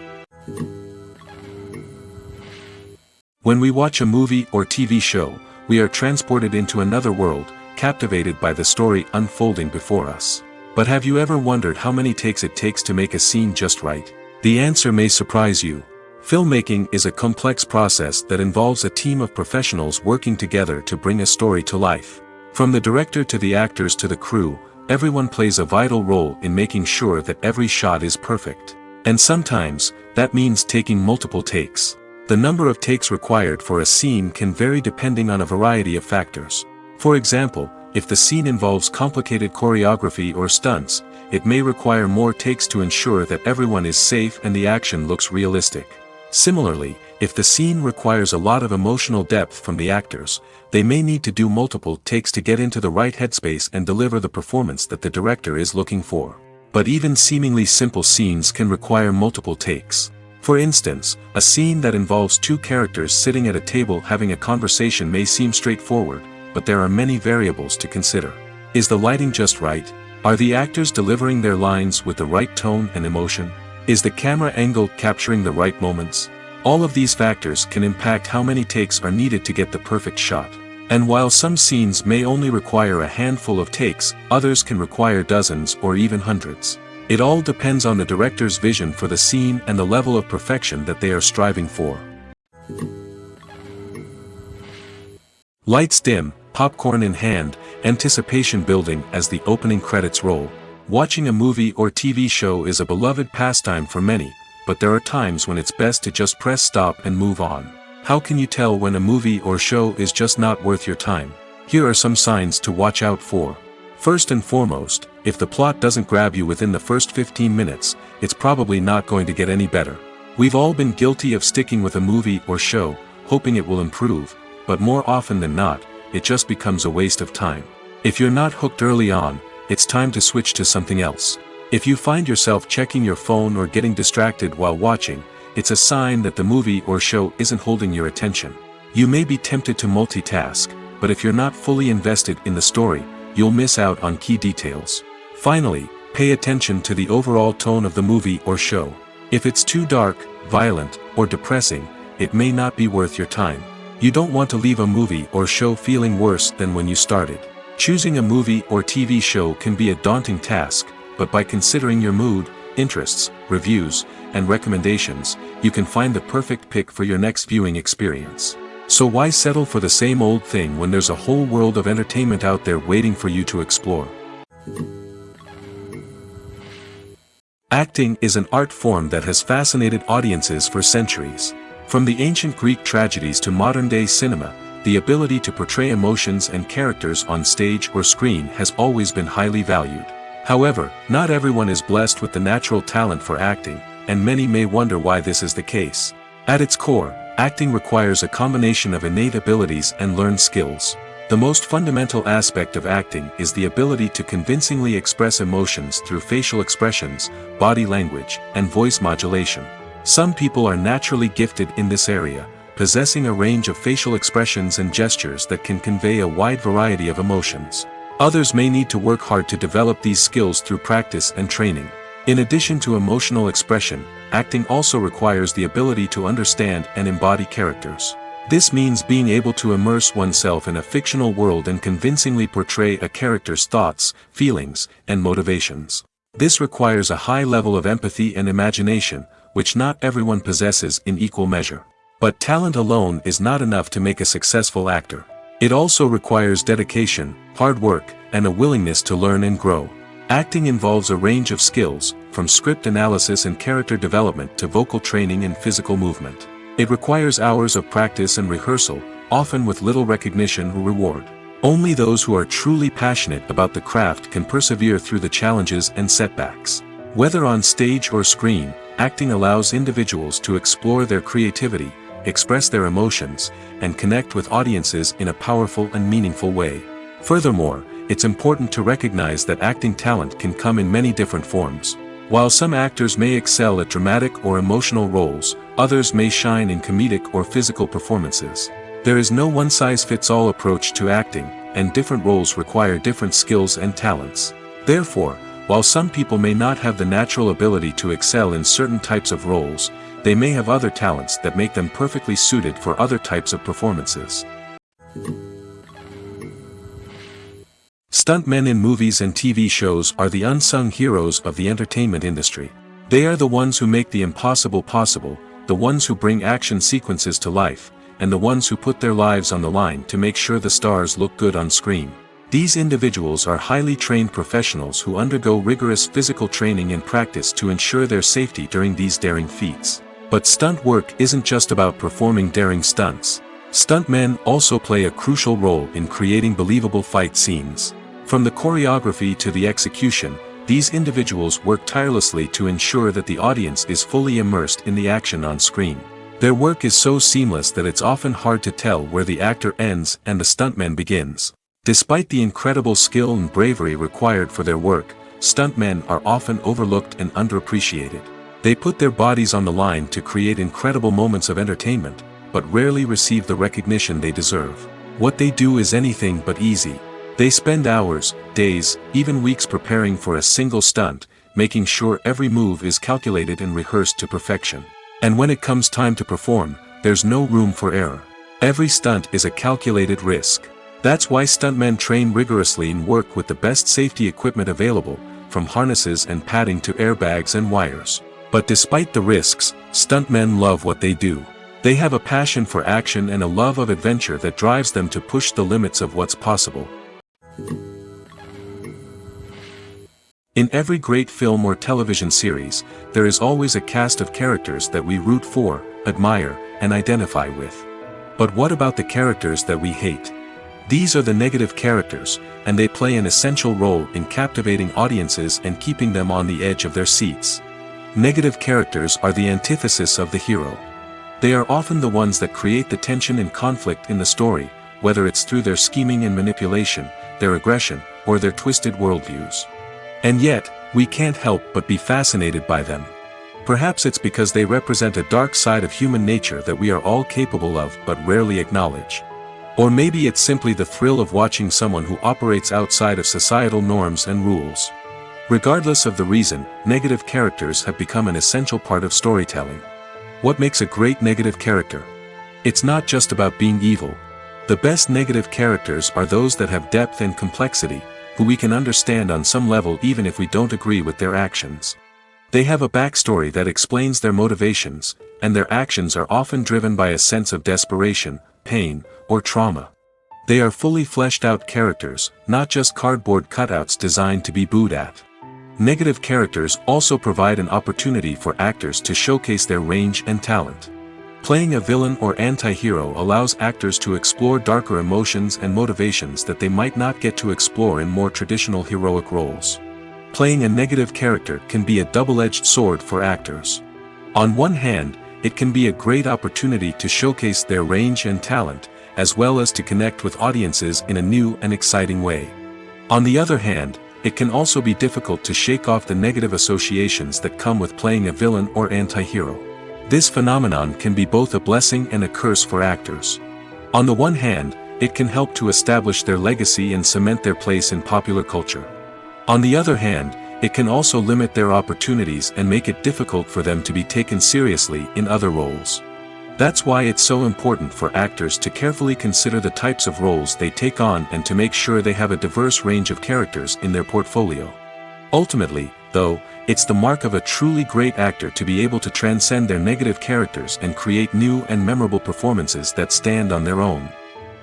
[SPEAKER 2] When we watch a movie or TV show, we are transported into another world, captivated by the story unfolding before us. But have you ever wondered how many takes it takes to make a scene just right? The answer may surprise you. Filmmaking is a complex process that involves a team of professionals working together to bring a story to life. From the director to the actors to the crew, everyone plays a vital role in making sure that every shot is perfect. And sometimes, that means taking multiple takes. The number of takes required for a scene can vary depending on a variety of factors. For example, if the scene involves complicated choreography or stunts, it may require more takes to ensure that everyone is safe and the action looks realistic. Similarly, if the scene requires a lot of emotional depth from the actors, they may need to do multiple takes to get into the right headspace and deliver the performance that the director is looking for. But even seemingly simple scenes can require multiple takes. For instance, a scene that involves two characters sitting at a table having a conversation may seem straightforward, but there are many variables to consider. Is the lighting just right? Are the actors delivering their lines with the right tone and emotion? Is the camera angle capturing the right moments? All of these factors can impact how many takes are needed to get the perfect shot. And while some scenes may only require a handful of takes, others can require dozens or even hundreds. It all depends on the director's vision for the scene and the level of perfection that they are striving for. Lights dim, popcorn in hand, anticipation building as the opening credits roll. Watching a movie or TV show is a beloved pastime for many, but there are times when it's best to just press stop and move on. How can you tell when a movie or show is just not worth your time? Here are some signs to watch out for. First and foremost, if the plot doesn't grab you within the first 15 minutes, it's probably not going to get any better. We've all been guilty of sticking with a movie or show, hoping it will improve, but more often than not, it just becomes a waste of time. If you're not hooked early on, it's time to switch to something else. If you find yourself checking your phone or getting distracted while watching, it's a sign that the movie or show isn't holding your attention. You may be tempted to multitask, but if you're not fully invested in the story, you'll miss out on key details. Finally, pay attention to the overall tone of the movie or show. If it's too dark, violent, or depressing, it may not be worth your time. You don't want to leave a movie or show feeling worse than when you started. Choosing a movie or TV show can be a daunting task, but by considering your mood, interests, reviews, and recommendations, you can find the perfect pick for your next viewing experience. So why settle for the same old thing when there's a whole world of entertainment out there waiting for you to explore? Acting is an art form that has fascinated audiences for centuries. From the ancient Greek tragedies to modern-day cinema, the ability to portray emotions and characters on stage or screen has always been highly valued. However, not everyone is blessed with the natural talent for acting, and many may wonder why this is the case. At its core, acting requires a combination of innate abilities and learned skills. The most fundamental aspect of acting is the ability to convincingly express emotions through facial expressions, body language, and voice modulation. Some people are naturally gifted in this area, possessing a range of facial expressions and gestures that can convey a wide variety of emotions. Others may need to work hard to develop these skills through practice and training. In addition to emotional expression, acting also requires the ability to understand and embody characters. This means being able to immerse oneself in a fictional world and convincingly portray a character's thoughts, feelings, and motivations. This requires a high level of empathy and imagination, which not everyone possesses in equal measure. But talent alone is not enough to make a successful actor. It also requires dedication, hard work, and a willingness to learn and grow. Acting involves a range of skills, from script analysis and character development to vocal training and physical movement. It requires hours of practice and rehearsal, often with little recognition or reward. Only those who are truly passionate about the craft can persevere through the challenges and setbacks. Whether on stage or screen, acting allows individuals to explore their creativity, express their emotions, and connect with audiences in a powerful and meaningful way. Furthermore, it's important to recognize that acting talent can come in many different forms. While some actors may excel at dramatic or emotional roles, others may shine in comedic or physical performances. There is no one-size-fits-all approach to acting, and different roles require different skills and talents. Therefore, while some people may not have the natural ability to excel in certain types of roles, they may have other talents that make them perfectly suited for other types of performances. Stuntmen in movies and TV shows are the unsung heroes of the entertainment industry. They are the ones who make the impossible possible, the ones who bring action sequences to life, and the ones who put their lives on the line to make sure the stars look good on screen. These individuals are highly trained professionals who undergo rigorous physical training and practice to ensure their safety during these daring feats. But stunt work isn't just about performing daring stunts. Stuntmen also play a crucial role in creating believable fight scenes. From the choreography to the execution, these individuals work tirelessly to ensure that the audience is fully immersed in the action on screen. Their work is so seamless that it's often hard to tell where the actor ends and the stuntman begins. Despite the incredible skill and bravery required for their work, stuntmen are often overlooked and underappreciated. They put their bodies on the line to create incredible moments of entertainment, but rarely receive the recognition they deserve. What they do is anything but easy. They spend hours, days, even weeks preparing for a single stunt, making sure every move is calculated and rehearsed to perfection. And when it comes time to perform, there's no room for error. Every stunt is a calculated risk. That's why stuntmen train rigorously and work with the best safety equipment available, from harnesses and padding to airbags and wires. But despite the risks, stuntmen love what they do. They have a passion for action and a love of adventure that drives them to push the limits of what's possible. In every great film or television series, there is always a cast of characters that we root for, admire, and identify with. But what about the characters that we hate? These are the negative characters, and they play an essential role in captivating audiences and keeping them on the edge of their seats. Negative characters are the antithesis of the hero. They are often the ones that create the tension and conflict in the story, whether it's through their scheming and manipulation, their aggression, or their twisted worldviews. And yet, we can't help but be fascinated by them. Perhaps it's because they represent a dark side of human nature that we are all capable of but rarely acknowledge. Or maybe it's simply the thrill of watching someone who operates outside of societal norms and rules. Regardless of the reason, negative characters have become an essential part of storytelling. What makes a great negative character? It's not just about being evil. The best negative characters are those that have depth and complexity, who we can understand on some level even if we don't agree with their actions. They have a backstory that explains their motivations, and their actions are often driven by a sense of desperation, pain, or trauma. They are fully fleshed out characters, not just cardboard cutouts designed to be booed at. Negative characters also provide an opportunity for actors to showcase their range and talent. Playing a villain or anti-hero allows actors to explore darker emotions and motivations that they might not get to explore in more traditional heroic roles. Playing a negative character can be a double-edged sword for actors. On one hand, it can be a great opportunity to showcase their range and talent, as well as to connect with audiences in a new and exciting way. On the other hand, it can also be difficult to shake off the negative associations that come with playing a villain or anti-hero. This phenomenon can be both a blessing and a curse for actors. On the one hand, it can help to establish their legacy and cement their place in popular culture. On the other hand, it can also limit their opportunities and make it difficult for them to be taken seriously in other roles. That's why it's so important for actors to carefully consider the types of roles they take on and to make sure they have a diverse range of characters in their portfolio. Ultimately, though, it's the mark of a truly great actor to be able to transcend their negative characters and create new and memorable performances that stand on their own.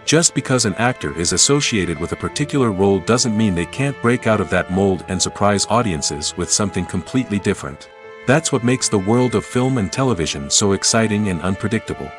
[SPEAKER 2] Just because an actor is associated with a particular role doesn't mean they can't break out of that mold and surprise audiences with something completely different. That's what makes the world of film and television so exciting and unpredictable.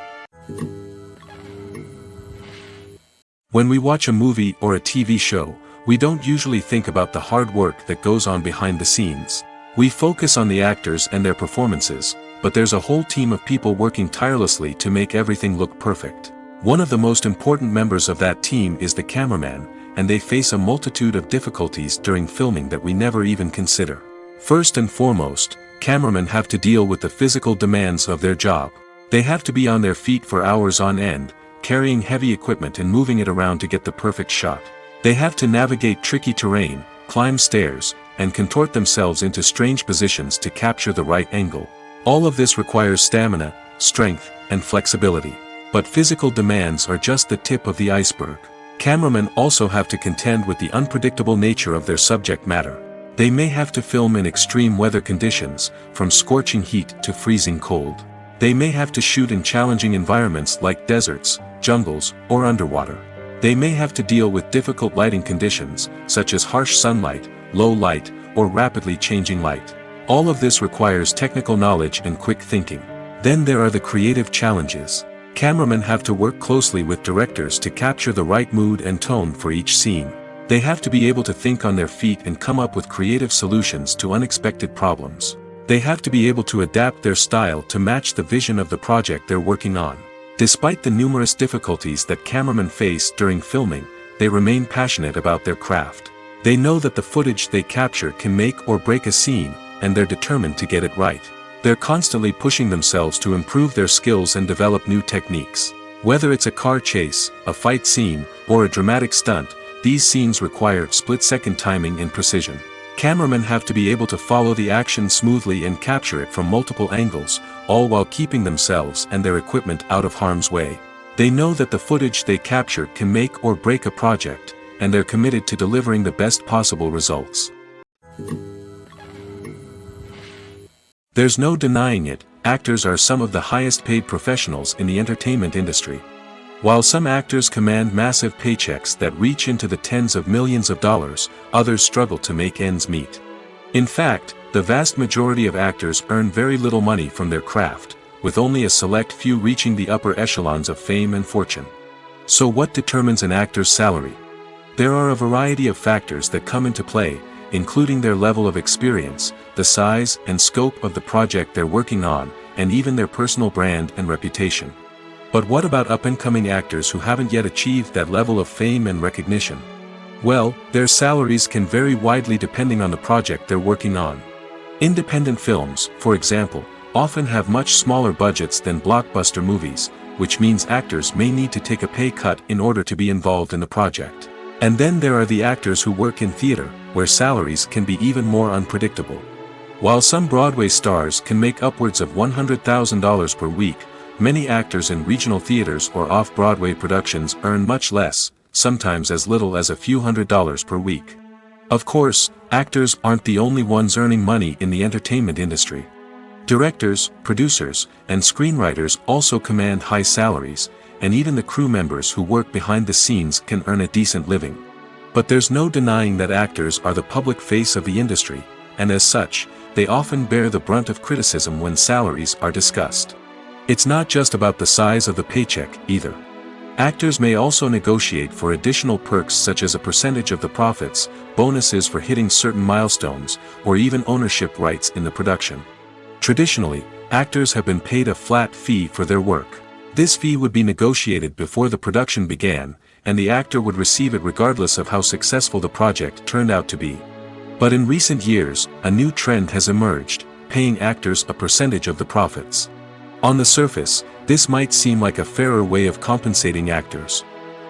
[SPEAKER 2] When we watch a movie or a TV show, we don't usually think about the hard work that goes on behind the scenes. We focus on the actors and their performances, but there's a whole team of people working tirelessly to make everything look perfect. One of the most important members of that team is the cameraman, and they face a multitude of difficulties during filming that we never even consider. First and foremost, cameramen have to deal with the physical demands of their job. They have to be on their feet for hours on end, carrying heavy equipment and moving it around to get the perfect shot. They have to navigate tricky terrain, climb stairs, and contort themselves into strange positions to capture the right angle. All of this requires stamina, strength, and flexibility. But physical demands are just the tip of the iceberg. Cameramen also have to contend with the unpredictable nature of their subject matter. They may have to film in extreme weather conditions, from scorching heat to freezing cold. They may have to shoot in challenging environments like deserts, jungles, or underwater. They may have to deal with difficult lighting conditions, such as harsh sunlight, low light, or rapidly changing light. All of this requires technical knowledge and quick thinking. Then there are the creative challenges. Cameramen have to work closely with directors to capture the right mood and tone for each scene. They have to be able to think on their feet and come up with creative solutions to unexpected problems. They have to be able to adapt their style to match the vision of the project they're working on. Despite the numerous difficulties that cameramen face during filming, they remain passionate about their craft. They know that the footage they capture can make or break a scene, and they're determined to get it right. They're constantly pushing themselves to improve their skills and develop new techniques. Whether it's a car chase, a fight scene, or a dramatic stunt, these scenes require split-second timing and precision. Cameramen have to be able to follow the action smoothly and capture it from multiple angles, all while keeping themselves and their equipment out of harm's way. They know that the footage they capture can make or break a project, and they're committed to delivering the best possible results. There's no denying it, actors are some of the highest paid professionals in the entertainment industry. While some actors command massive paychecks that reach into the tens of millions of dollars, others struggle to make ends meet. In fact, the vast majority of actors earn very little money from their craft, with only a select few reaching the upper echelons of fame and fortune. So what determines an actor's salary? There are a variety of factors that come into play, including their level of experience, the size and scope of the project they're working on, and even their personal brand and reputation. But what about up-and-coming actors who haven't yet achieved that level of fame and recognition? Well, their salaries can vary widely depending on the project they're working on. Independent films, for example, often have much smaller budgets than blockbuster movies, which means actors may need to take a pay cut in order to be involved in the project. And then there are the actors who work in theater, where salaries can be even more unpredictable. While some Broadway stars can make upwards of $100,000 per week, many actors in regional theaters or off-Broadway productions earn much less, sometimes as little as a few $100s per week. Of course, actors aren't the only ones earning money in the entertainment industry. Directors, producers, and screenwriters also command high salaries, and even the crew members who work behind the scenes can earn a decent living. But there's no denying that actors are the public face of the industry, and as such, they often bear the brunt of criticism when salaries are discussed. It's not just about the size of the paycheck, either. Actors may also negotiate for additional perks such as a percentage of the profits, bonuses for hitting certain milestones, or even ownership rights in the production. Traditionally, actors have been paid a flat fee for their work. This fee would be negotiated before the production began, and the actor would receive it regardless of how successful the project turned out to be. But in recent years, a new trend has emerged, paying actors a percentage of the profits. On the surface, this might seem like a fairer way of compensating actors.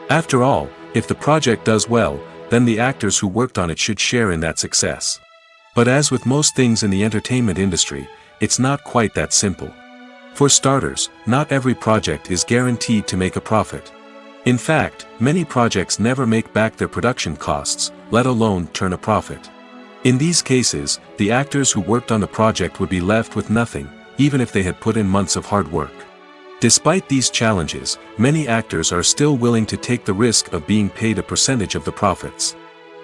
[SPEAKER 2] After all, if the project does well, then the actors who worked on it should share in that success. But as with most things in the entertainment industry, it's not quite that simple. For starters, not every project is guaranteed to make a profit. In fact, many projects never make back their production costs, let alone turn a profit. In these cases, the actors who worked on the project would be left with nothing, even if they had put in months of hard work. Despite these challenges, many actors are still willing to take the risk of being paid a percentage of the profits.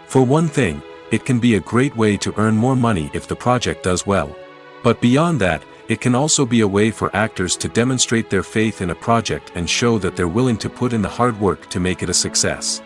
[SPEAKER 2] For one thing, it can be a great way to earn more money if the project does well. But beyond that, it can also be a way for actors to demonstrate their faith in a project and show that they're willing to put in the hard work to make it a success.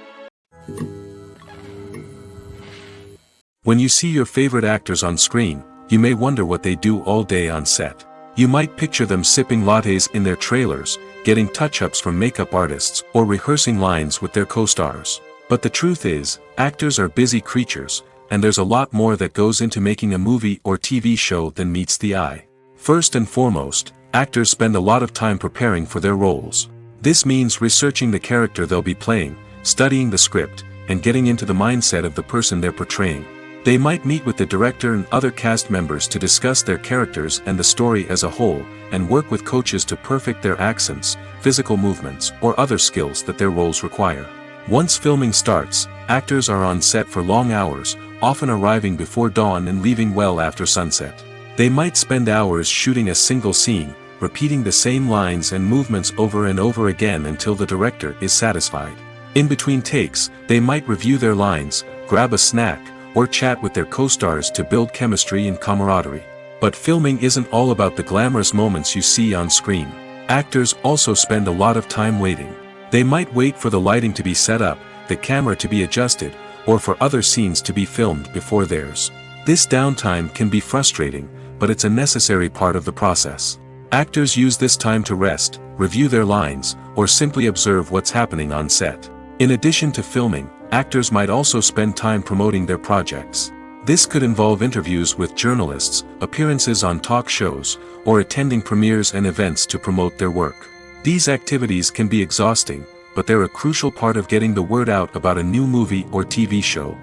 [SPEAKER 2] When you see your favorite actors on screen, you may wonder what they do all day on set. You might picture them sipping lattes in their trailers, getting touch-ups from makeup artists, or rehearsing lines with their co-stars. But the truth is, actors are busy creatures, and there's a lot more that goes into making a movie or TV show than meets the eye. First and foremost, actors spend a lot of time preparing for their roles. This means researching the character they'll be playing, studying the script, and getting into the mindset of the person they're portraying. They might meet with the director and other cast members to discuss their characters and the story as a whole, and work with coaches to perfect their accents, physical movements, or other skills that their roles require. Once filming starts, actors are on set for long hours, often arriving before dawn and leaving well after sunset. They might spend hours shooting a single scene, repeating the same lines and movements over and over again until the director is satisfied. In between takes, they might review their lines, grab a snack, or chat with their co-stars to build chemistry and camaraderie. But filming isn't all about the glamorous moments you see on screen. Actors also spend a lot of time waiting. They might wait for the lighting to be set up, the camera to be adjusted, or for other scenes to be filmed before theirs. This downtime can be frustrating, but it's a necessary part of the process. Actors use this time to rest, review their lines, or simply observe what's happening on set. In addition to filming, actors might also spend time promoting their projects. This could involve interviews with journalists, appearances on talk shows, or attending premieres and events to promote their work. These activities can be exhausting, but they're a crucial part of getting the word out about a new movie or TV show.